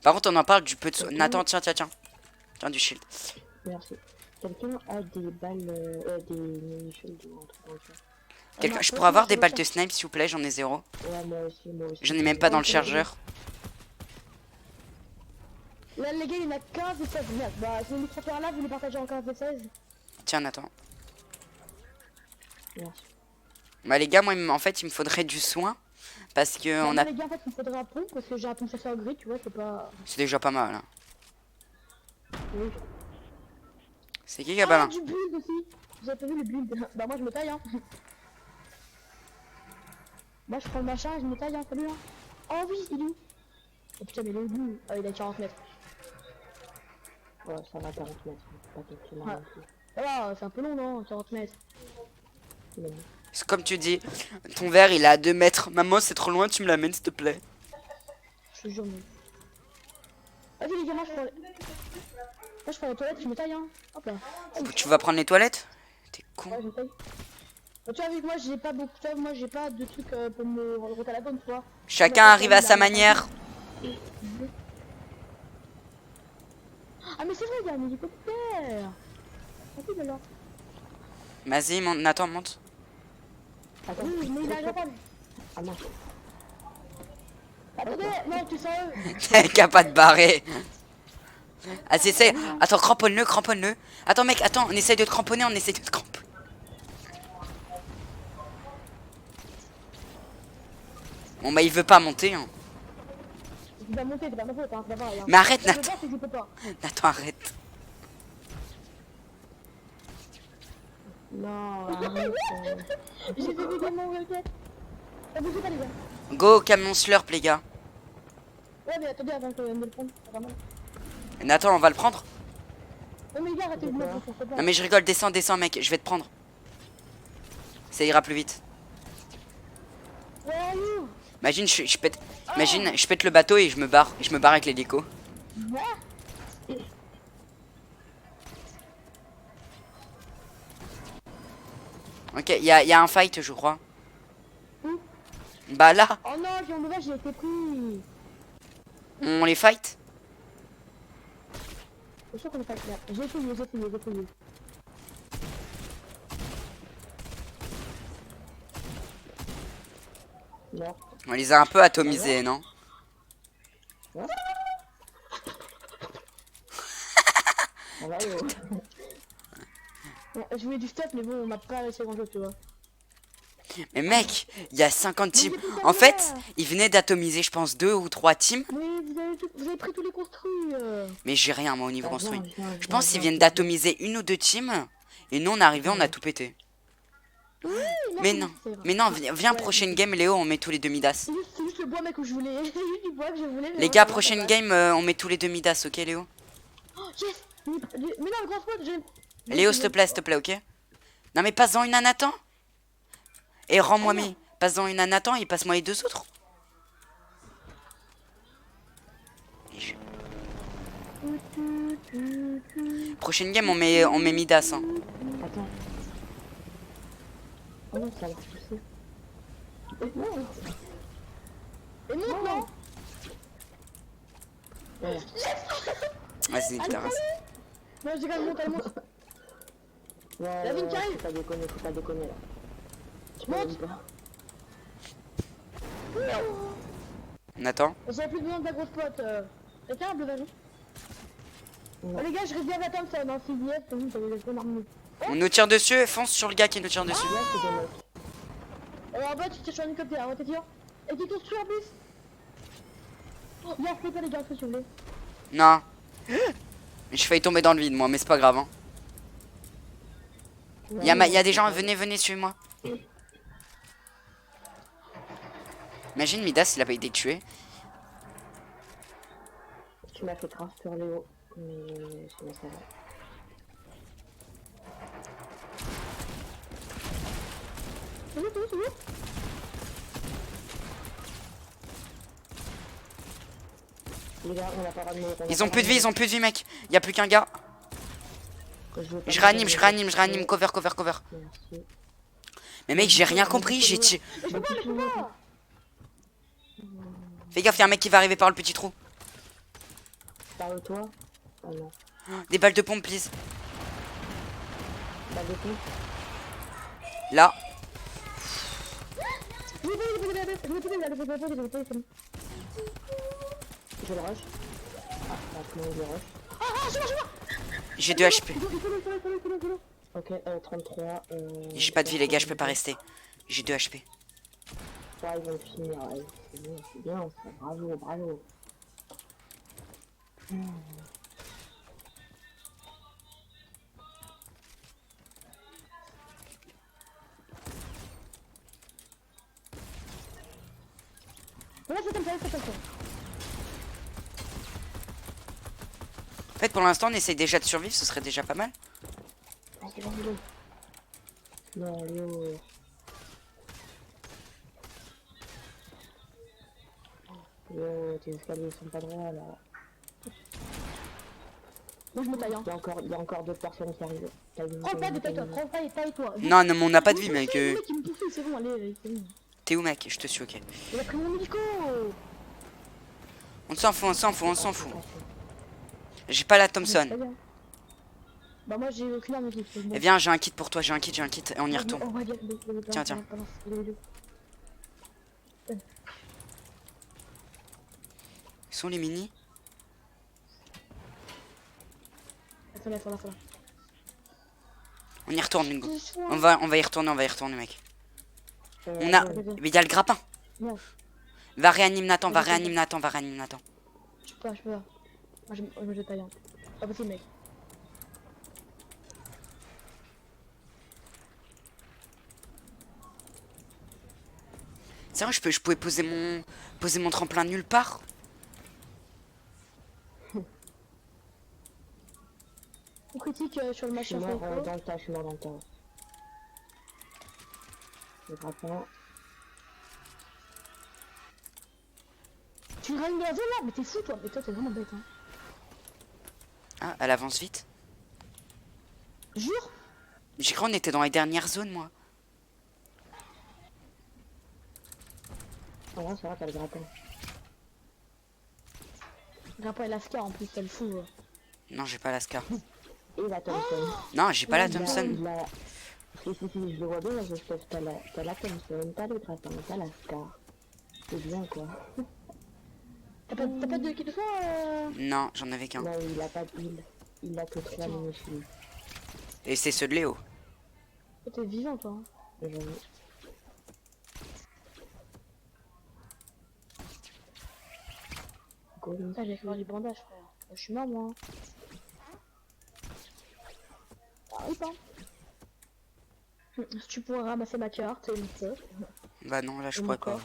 [SPEAKER 1] Par contre, on en parle du peu de... Nathan, tiens. Tiens, du shield.
[SPEAKER 5] Merci. Quelqu'un a des balles, des shields ou un truc comme ça.
[SPEAKER 1] Quelqu'un... Je pourrais avoir des balles de snipe, s'il vous plaît, j'en ai zéro.
[SPEAKER 5] Ouais, moi aussi.
[SPEAKER 1] J'en ai même pas dans le chargeur.
[SPEAKER 2] Là, les gars, il y en a 15 et 16. Merde, bah, si vous micro là, vous les partagez en 15 et 16.
[SPEAKER 1] Tiens, Nathan.
[SPEAKER 5] Merci.
[SPEAKER 1] Bah les gars, moi, en fait, il me faudrait du soin. Parce que on a...
[SPEAKER 2] Les gars, en fait, il me faudrait un pont parce que j'ai un pont chasseur gris, tu vois, c'est pas...
[SPEAKER 1] C'est déjà pas mal, hein.
[SPEAKER 2] Oui.
[SPEAKER 1] C'est qui a pas
[SPEAKER 2] Ah,
[SPEAKER 1] là?
[SPEAKER 2] du build aussi. Vous avez pas vu le build? Bah, moi, je me taille, hein. Moi, je prends le machin et je me taille, hein, salut, hein. Oh oui, il est où? Oh putain, mais il est où? Ah, il a 40 mètres.
[SPEAKER 5] Ouais, ça va 40 mètres. Pas quelque chose.
[SPEAKER 2] Ouais. Voilà, c'est un peu long, non? 40 mètres.
[SPEAKER 1] C'est comme tu dis, ton verre il est à 2 mètres. Maman, c'est trop loin, tu me l'amènes s'il te plaît.
[SPEAKER 2] Je te jure, mais... Vas-y, les gars, moi, je prends les toilettes, je me taille, hein. Hop là.
[SPEAKER 1] Tu vas prendre les toilettes? T'es con.
[SPEAKER 2] Ouais, je me taille. Bah, tu vois, avec moi, j'ai pas beaucoup, tu vois, moi, j'ai pas de trucs pour me remonter à la bonne, tu vois.
[SPEAKER 1] Chacun arrive à sa manière.
[SPEAKER 2] Ah, mais c'est vrai, il y a un hélicoptère. Ok, alors.
[SPEAKER 1] Vas-y, Nathan, monte.
[SPEAKER 5] Attends,
[SPEAKER 2] Oui, mais il a déjà pas.
[SPEAKER 5] ah non.
[SPEAKER 2] Attendez, non, tu sais.
[SPEAKER 1] T'es capable de barrer. Ah, c'est... Attends, cramponne-le. Attends, mec, attends, on essaye de te cramponner, cramponner. Bon, bah, il veut pas monter, hein.
[SPEAKER 2] Il va monter, hein, ça va, hein.
[SPEAKER 1] Mais arrête,
[SPEAKER 2] Je peux
[SPEAKER 1] Nathan.
[SPEAKER 2] pas, c'est que je peux pas.
[SPEAKER 1] Nathan, arrête.
[SPEAKER 5] Non, arrête.
[SPEAKER 2] J'ai fait des démons, ok. Ça bouge pas, les gars.
[SPEAKER 1] Go, camion slurp, les gars.
[SPEAKER 2] Ouais, mais attendez avant que me le prendre, ça va mal.
[SPEAKER 1] Nathan, on va le prendre?
[SPEAKER 2] Non, mais les gars, arrêtez de me mettre, s'il te plaît.
[SPEAKER 1] Non, mais je rigole, descends, mec, je vais te prendre. Ça ira plus vite.
[SPEAKER 2] Ouais, allô.
[SPEAKER 1] Imagine, je pète... Imagine, je pète le bateau et je me barre avec l'hélico.
[SPEAKER 2] Ouais.
[SPEAKER 1] Ok, il y a un fight, je crois.
[SPEAKER 2] Où?
[SPEAKER 1] Bah là,
[SPEAKER 2] Oh non, j'ai mauvais, j'ai été pris.
[SPEAKER 1] on les fight.
[SPEAKER 2] C'est sûr qu'on est pas clair. J'ai fouillé.
[SPEAKER 5] Non.
[SPEAKER 1] On les a un peu atomisés, non?
[SPEAKER 5] Ça va, yo.
[SPEAKER 2] Bon, je voulais du stuff, mais bon, on m'a pas laissé grand chose, tu vois.
[SPEAKER 1] Mais mec, il y a 50 teams. En fait, ils venaient d'atomiser, je pense, 2 ou 3 teams.
[SPEAKER 2] Mais vous avez pris tous les construits.
[SPEAKER 1] Mais j'ai rien, moi, au niveau
[SPEAKER 5] Bah,
[SPEAKER 1] construit.
[SPEAKER 5] viens, viens,
[SPEAKER 1] Je pense
[SPEAKER 5] viens,
[SPEAKER 1] qu'ils
[SPEAKER 5] viens,
[SPEAKER 1] viennent
[SPEAKER 5] viens.
[SPEAKER 1] d'atomiser une ou deux teams. Et nous, on est arrivé, on a tout pété. Mais non,
[SPEAKER 2] c'est vrai.
[SPEAKER 1] mais non, viens
[SPEAKER 2] Ouais.
[SPEAKER 1] prochaine game, Léo, on met tous les deux Midas.
[SPEAKER 2] C'est juste le bois, mec, où je voulais. C'est juste du bois que je voulais. mais
[SPEAKER 1] Les
[SPEAKER 2] ouais,
[SPEAKER 1] gars,
[SPEAKER 2] ça va,
[SPEAKER 1] prochaine
[SPEAKER 2] ça
[SPEAKER 1] game, on met tous les deux Midas, ok, Léo?
[SPEAKER 2] va. Oh, yes. Mais non, le grand spot, j'ai.
[SPEAKER 1] Léo, s'il te plaît, ok? Non, mais passe-en une à Nathan. Et rends-moi mes. Passe-en une à Nathan et passe-moi les deux autres. Et je- Prochaine game, on met Midas. Hein.
[SPEAKER 5] Attends. Oh non, ça a l'air poussé. Non.
[SPEAKER 2] Et non, non.
[SPEAKER 5] Voilà.
[SPEAKER 1] Vas-y,
[SPEAKER 2] Allez,
[SPEAKER 1] terrasse.
[SPEAKER 2] Non, j'ai quand même monté, elle monte.
[SPEAKER 5] Ouais,
[SPEAKER 2] La vigne qui arrive.
[SPEAKER 5] faut pas déconner là. Tu
[SPEAKER 2] Monte.
[SPEAKER 5] m'aimes pas.
[SPEAKER 1] Nathan.
[SPEAKER 2] J'ai plus besoin de la grosse pote. Quelqu'un a un bleu vallon?
[SPEAKER 5] Non.
[SPEAKER 2] Oh, les gars, je reste bien à attendre ça dans 6 IF, comme vous avez les armes.
[SPEAKER 1] On nous tire dessus, fonce sur le gars qui nous tire dessus.
[SPEAKER 5] Là, c'est des mecs.
[SPEAKER 2] Alors en bas, tu tires sur un hélicoptère, ouais, t'es sûr? Et qui construit en plus? Oh, il y a un flipper, les gars, si vous voulez.
[SPEAKER 1] Non. Je failli tomber dans le vide, moi, mais c'est pas grave. Hein. Il y a des gens, venez, suivez-moi. Imagine Midas, il a pas été tué.
[SPEAKER 5] Tu m'as fait grave sur Léo. Mais je me savais.
[SPEAKER 2] C'est où, c'est où?
[SPEAKER 5] Les gars, on a pas ramené.
[SPEAKER 1] Ils ont plus de vie, mec. Il y a plus qu'un gars. Je réanime. Cover.
[SPEAKER 5] Merci.
[SPEAKER 1] Mais mec, j'ai rien compris, j'ai tiré.
[SPEAKER 2] Mais je peux pas, je peux pas.
[SPEAKER 1] Fais gaffe, y a un mec qui va arriver par le petit trou.
[SPEAKER 5] Parle-toi. Ah non.
[SPEAKER 1] Des balles de pompe, please.
[SPEAKER 5] Pas de coup.
[SPEAKER 1] Là.
[SPEAKER 5] Je le rush. Ah, maintenant je le rush.
[SPEAKER 1] J'ai 2 HP.
[SPEAKER 5] Ok, 33.
[SPEAKER 1] J'ai pas de vie, les gars, je peux pas rester. J'ai 2 HP.
[SPEAKER 5] Ouais, ils vont finir. Ouais. C'est bien, ça. Bravo.
[SPEAKER 2] Là, c'est comme ça.
[SPEAKER 1] En fait, pour l'instant, on essaye déjà de survivre, ce serait déjà pas mal.
[SPEAKER 5] Vas-y. Non, Léo. Léo, tes escaliers sont pas droits là.
[SPEAKER 2] Moi, je me taille, hein.
[SPEAKER 5] Il y a encore d'autres personnes qui arrivent.
[SPEAKER 2] Prends pas de taille-toi, prends pas et taille-toi.
[SPEAKER 1] Non, mais on n'a pas de vie, mec.
[SPEAKER 2] Le mec, il me poursuit, c'est bon, allez, c'est bon.
[SPEAKER 1] T'es où, mec? Je te suis, ok.
[SPEAKER 2] Il a pris mon hélico.
[SPEAKER 1] On s'en fout. J'ai pas la Thompson.
[SPEAKER 2] Très bien. Bah, moi, j'ai aucune arme ici.
[SPEAKER 1] Eh viens, j'ai un kit pour toi, j'ai un kit, et on y retourne.
[SPEAKER 2] Oh, regarde,
[SPEAKER 1] Tiens.
[SPEAKER 2] Balance.
[SPEAKER 1] Ils sont les mini?
[SPEAKER 2] Attends.
[SPEAKER 1] On y retourne, Bingo. On va y retourner, mec. On a... Mais il y a le grappin.
[SPEAKER 2] Non,
[SPEAKER 1] Va réanime Nathan.
[SPEAKER 2] je peux pas. Moi, je taille, hein. Pas possible, mec.
[SPEAKER 1] C'est vrai, je pouvais poser mon tremplin nulle part.
[SPEAKER 2] On critique sur le
[SPEAKER 5] Je
[SPEAKER 2] match
[SPEAKER 5] suis mort dans le tas, Le grappin.
[SPEAKER 2] Tu règnes de la zone là? Mais t'es fou, toi. Mais toi, t'es vraiment bête, hein.
[SPEAKER 1] Ah, elle avance vite.
[SPEAKER 2] Jure?
[SPEAKER 1] J'ai cru qu'on était dans les dernières zones, moi.
[SPEAKER 5] En vrai, ça va, t'as le grappin.
[SPEAKER 2] Grappa et Lascar en plus, t'as le fou.
[SPEAKER 1] Non, j'ai pas la Scar.
[SPEAKER 5] Et la Thompson.
[SPEAKER 1] Non, j'ai pas la Thompson.
[SPEAKER 5] Si, je le vois bien, là, t'as la Thompson, t'as le grappin, t'as la Scar. C'est bien, quoi.
[SPEAKER 2] T'as pas de kit de soin
[SPEAKER 1] Non, j'en avais qu'un.
[SPEAKER 5] Non, il a pas d'huile. Il a que 3 mini-fils.
[SPEAKER 1] Et c'est ceux de Léo.
[SPEAKER 2] T'es vivant, toi. Hein.
[SPEAKER 5] J'avoue.
[SPEAKER 2] Ah, j'ai fait du bandage, frère. Je suis mort, moi. T'arrives pas. Si tu pourrais ramasser ma carte, une fois.
[SPEAKER 1] Bah non, là je
[SPEAKER 2] Et
[SPEAKER 1] pourrais
[SPEAKER 2] mon
[SPEAKER 1] pas.
[SPEAKER 2] corps.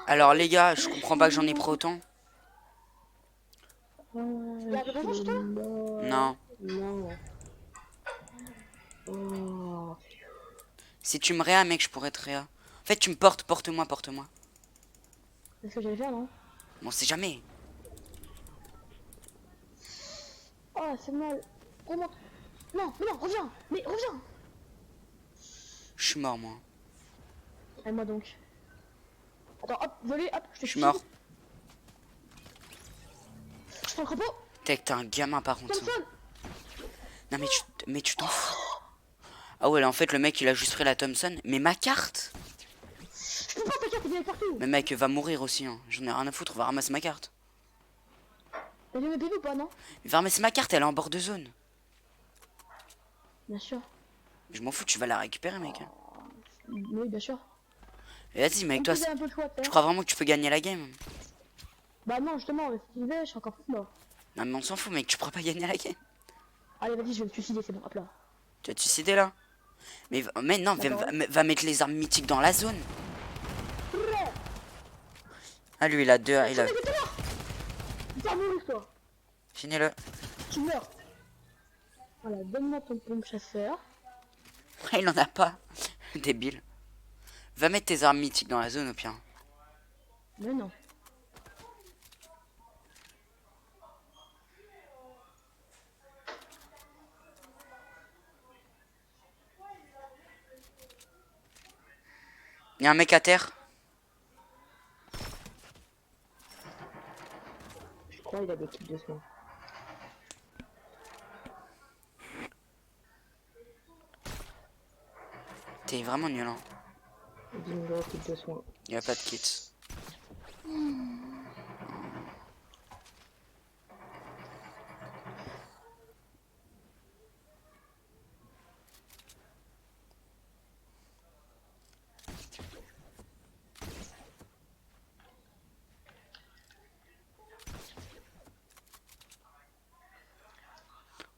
[SPEAKER 1] Alors les gars, je comprends pas que j'en ai pris autant.
[SPEAKER 2] Y'a des raisons sur toi?
[SPEAKER 1] Non.
[SPEAKER 5] Non. Oh.
[SPEAKER 1] Si tu me réa, mec, je pourrais te réa. En fait, tu me portes, porte-moi, porte-moi.
[SPEAKER 2] C'est ce que j'allais faire, non?
[SPEAKER 1] Bon, on sait jamais.
[SPEAKER 2] Oh, c'est mal. Remonte. Non, mais non, reviens. Mais reviens.
[SPEAKER 1] Je suis mort, moi.
[SPEAKER 2] Et moi donc. Attends, hop, voler, hop, je te
[SPEAKER 1] Je suis mort.
[SPEAKER 2] Je prends le crapaud.
[SPEAKER 1] T'es un gamin par contre.
[SPEAKER 2] Thompson.
[SPEAKER 1] Non mais tu t'en fous. Ah ouais, là en fait le mec il a juste pris la Thompson. Mais ma carte.
[SPEAKER 2] Je peux pas, ta carte, elle vient partout.
[SPEAKER 1] Mais mec va mourir aussi. Hein. J'en ai rien à foutre, va ramasser ma carte.
[SPEAKER 2] T'as vu mes PV ou pas, non?
[SPEAKER 1] Va ramasser ma carte, elle est en bord de zone.
[SPEAKER 2] Bien sûr.
[SPEAKER 1] Je m'en fous, tu vas la récupérer mec.
[SPEAKER 2] Oui, bien sûr.
[SPEAKER 1] Et vas-y mec, toi,
[SPEAKER 2] Un peu de choix,
[SPEAKER 1] tu crois vraiment que tu peux gagner la game?
[SPEAKER 2] Bah non, justement, si tu veux, je suis encore plus mort.
[SPEAKER 1] Non mais on s'en fout mec, tu pourras pas gagner la game.
[SPEAKER 2] Allez, vas-y, je vais me suicider, c'est bon, hop là.
[SPEAKER 1] Tu vas te suicider là? Mais non, va mettre les armes mythiques dans la zone. Ah lui il a deux, il a...
[SPEAKER 2] T'as mouru, toi.
[SPEAKER 1] Finis-le.
[SPEAKER 2] Tu meurs. Voilà, donne-moi ton pompe chasseur.
[SPEAKER 1] Il en a pas. Débile. Va mettre tes armes mythiques dans la zone au pire.
[SPEAKER 2] Mais non.
[SPEAKER 1] Il y a un mec à terre.
[SPEAKER 5] Je crois qu'il a des kits de soins.
[SPEAKER 1] T'es vraiment nul hein.
[SPEAKER 5] 10 000 kits de soins.
[SPEAKER 1] Il y a pas de kit.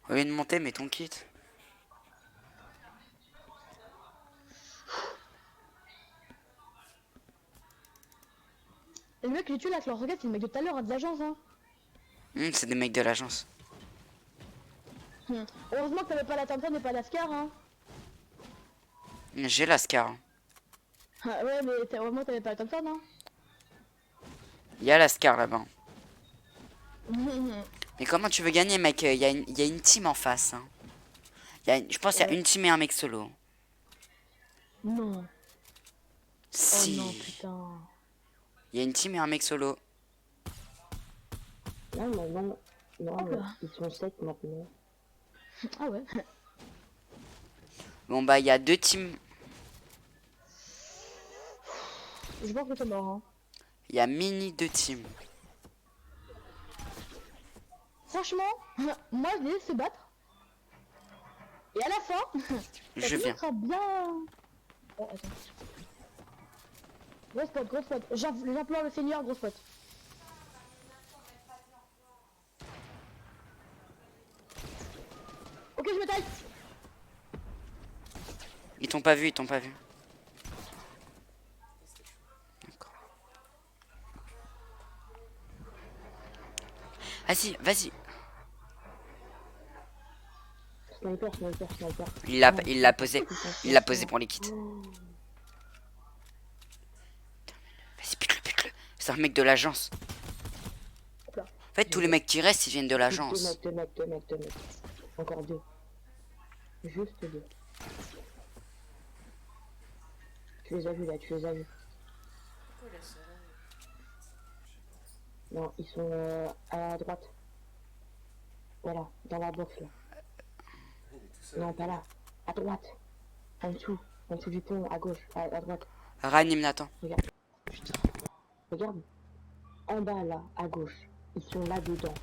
[SPEAKER 1] Au lieu de monter, mets ton kit.
[SPEAKER 2] Et le mec que j'ai tué là, que leur regarde, c'est le mec de tout à l'heure, hein, de l'agence, hein.
[SPEAKER 1] C'est des mecs de l'agence.
[SPEAKER 2] Heureusement que t'avais pas la Thompson et pas la Scar, hein.
[SPEAKER 1] J'ai la Scar.
[SPEAKER 2] Ah, ouais, mais heureusement que t'avais pas la Thompson, hein.
[SPEAKER 1] Il y a la Scar là-bas. Mais comment tu veux gagner mec? Il y a une team en face. Hein. Je pense qu'il y a une team et un mec solo.
[SPEAKER 2] Non.
[SPEAKER 1] Si.
[SPEAKER 2] Oh non, putain.
[SPEAKER 1] Il y a une team et un mec solo.
[SPEAKER 5] Non, mais non. Non,
[SPEAKER 2] Hop
[SPEAKER 5] mais
[SPEAKER 2] là.
[SPEAKER 5] ils sont 7 maintenant.
[SPEAKER 2] Ah ouais.
[SPEAKER 1] Bon bah il y a deux teams.
[SPEAKER 2] Je pense que c'est mort, hein.
[SPEAKER 1] Il y a mini deux teams.
[SPEAKER 2] Franchement, moi je les laisse se battre. Et à la fin,
[SPEAKER 1] Je viens.
[SPEAKER 2] sera bien. Oh, attends. Gros spot, gros spot. J'emploie le seigneur, gros spot. Ok, je me taille.
[SPEAKER 1] Ils t'ont pas vu, ils t'ont pas vu. D'accord. Vas-y, vas-y.
[SPEAKER 5] Sniper, sniper, sniper.
[SPEAKER 1] Il l'a posé. Il l'a posé pour les kits. Vas-y, bute-le. C'est un mec de l'agence. En fait, tous les mecs qui restent, ils viennent de l'agence.
[SPEAKER 5] Deux mecs. Encore deux. Juste deux. Tu les as vus là, tu les as vus. Non, ils sont à droite. Voilà, dans la box là. Non, pas là. À droite. En dessous du pont, à gauche, à droite.
[SPEAKER 1] Ranime Nathan.
[SPEAKER 5] Putain. Regarde. En bas là, à gauche. Ils sont là dedans.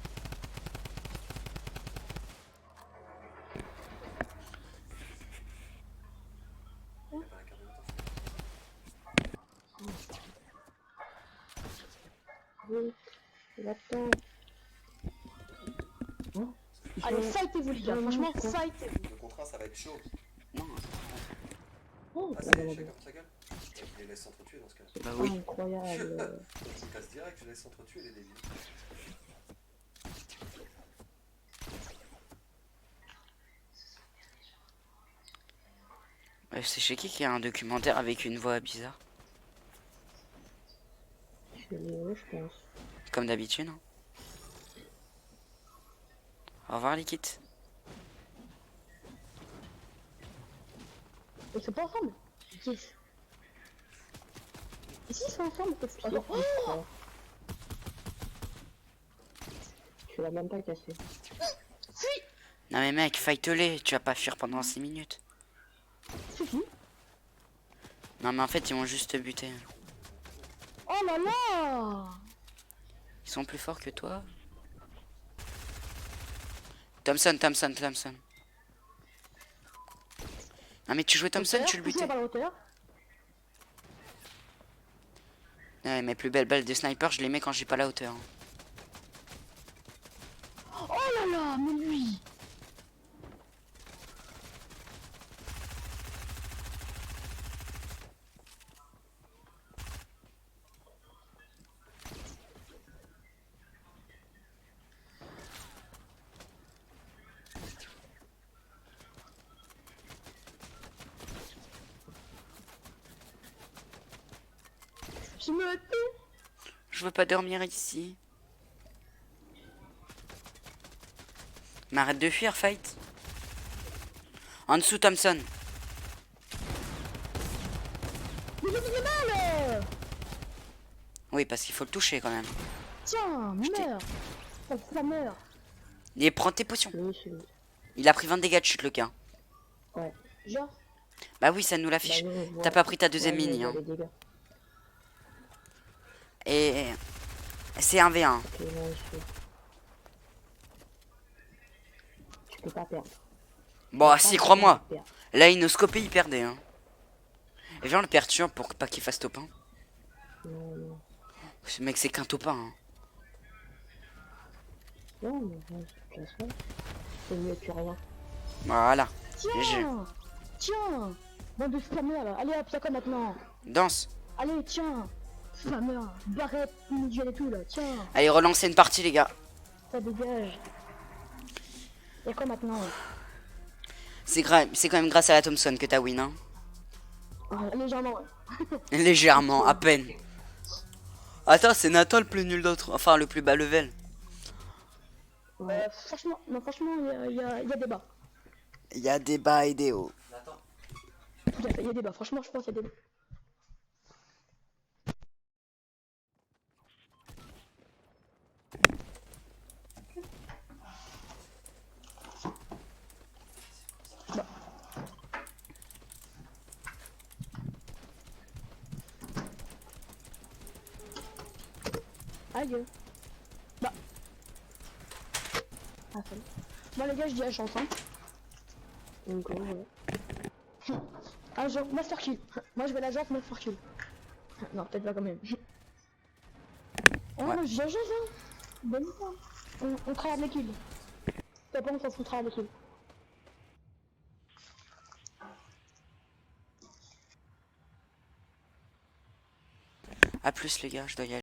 [SPEAKER 5] veux. J'attends. Hein?
[SPEAKER 2] Allez, fightez-vous les gars, franchement, fightez-vous.
[SPEAKER 3] Le contrat, ça va être chaud.
[SPEAKER 1] Non.
[SPEAKER 5] Oh,
[SPEAKER 3] Ah,
[SPEAKER 5] bah,
[SPEAKER 3] c'est
[SPEAKER 5] bah,
[SPEAKER 3] chacun pour sa gueule. Il les laisse s'entretuer dans ce cas.
[SPEAKER 1] Bah oui.
[SPEAKER 5] incroyable.
[SPEAKER 3] Je casse direct, je laisse s'entretuer les débiles.
[SPEAKER 1] Ouais, c'est chez qui a un documentaire avec une voix bizarre?
[SPEAKER 5] C'est Léo, je pense.
[SPEAKER 1] Comme d'habitude. Hein. Au revoir les kits.
[SPEAKER 2] Ils sont pas ensemble? Yes. Et si ils sont ensemble, qu'est-ce que
[SPEAKER 5] Attends,
[SPEAKER 2] oh
[SPEAKER 5] tu l'as même pas cassé.
[SPEAKER 1] Non mais mec, fight-les, tu vas pas fuir pendant 6 minutes.
[SPEAKER 2] c'est qui?
[SPEAKER 1] Non mais en fait ils vont juste te buter.
[SPEAKER 2] Oh là là!
[SPEAKER 1] Ils sont plus forts que toi. Thompson, Thompson, Thompson. Non mais tu jouais Thompson, tu le butais.
[SPEAKER 2] Par la hauteur.
[SPEAKER 1] Ouais, mes plus belles balles de sniper, je les mets quand j'ai pas la hauteur.
[SPEAKER 2] Oh là là, mais lui! Je me tue!
[SPEAKER 1] Je veux pas dormir ici. Mais arrête de fuir, fight. En dessous, Thompson.
[SPEAKER 2] Mais j'ai mis des balles!
[SPEAKER 1] Oui, parce qu'il faut le toucher quand même.
[SPEAKER 2] Tiens,
[SPEAKER 1] t'ai-
[SPEAKER 2] meurs! Ça meurt!
[SPEAKER 1] Et prends tes potions.
[SPEAKER 5] Oui, c'est lui.
[SPEAKER 1] Il a pris 20 dégâts de chute, le gars.
[SPEAKER 5] Ouais.
[SPEAKER 2] Genre,
[SPEAKER 1] Bah oui, ça nous l'affiche.
[SPEAKER 5] Bah, non, je vois.
[SPEAKER 1] T'as pas pris ta deuxième
[SPEAKER 5] Ouais, mais
[SPEAKER 1] mini,
[SPEAKER 5] il y a
[SPEAKER 1] hein.
[SPEAKER 5] les dégâts.
[SPEAKER 1] Et c'est 1v1.
[SPEAKER 5] Ok, non, tu peux pas perdre.
[SPEAKER 1] Bon,
[SPEAKER 5] Ah,
[SPEAKER 1] si,
[SPEAKER 5] tu
[SPEAKER 1] crois-moi.
[SPEAKER 5] peux pas perdre.
[SPEAKER 1] Là, Inoscopé, il perdait, hein. Et viens, on le perturbe pour pas qu'il fasse top 1.
[SPEAKER 5] Non, non.
[SPEAKER 1] Ce mec, c'est qu'un top 1. Hein.
[SPEAKER 5] Non, mais ouais, de toute façon, c'est mieux que rien.
[SPEAKER 1] Voilà. GG.
[SPEAKER 2] tiens! Tiens! Bande de spammers là! Allez hop, y'a quoi maintenant?
[SPEAKER 1] Danse.
[SPEAKER 2] Allez, tiens! Spammer! Barrette, inutile et tout là, tiens!
[SPEAKER 1] Allez, relancez une partie, les gars.
[SPEAKER 2] Ça dégage! Y'a quoi maintenant?
[SPEAKER 1] C'est quand même grâce à la Thompson que t'as win, hein.
[SPEAKER 2] Ah, légèrement, ouais.
[SPEAKER 1] Légèrement, à peine. Attends, c'est Nathan le plus nul d'autre. Enfin, le plus bas level.
[SPEAKER 2] Franchement, non, franchement, y a débat.
[SPEAKER 1] Il y a des bas et des hauts.
[SPEAKER 3] Nathan,
[SPEAKER 2] Tout à fait, y a débat. Franchement, je pense qu'il y a débat. Aïe. Bah. Ah, salut. Bon, les gars, je dis à la chance, hein.
[SPEAKER 5] Donc, ouais.
[SPEAKER 2] Un genre, master kill. Moi, je vais la genre master kill. Non, peut-être pas quand même. Oh,
[SPEAKER 1] Ouais.
[SPEAKER 2] GG, ça. Bonne fois. On travaille les kills. T'as pas, on s'en fout, on travaille les kills.
[SPEAKER 1] A plus, les gars, je dois y aller.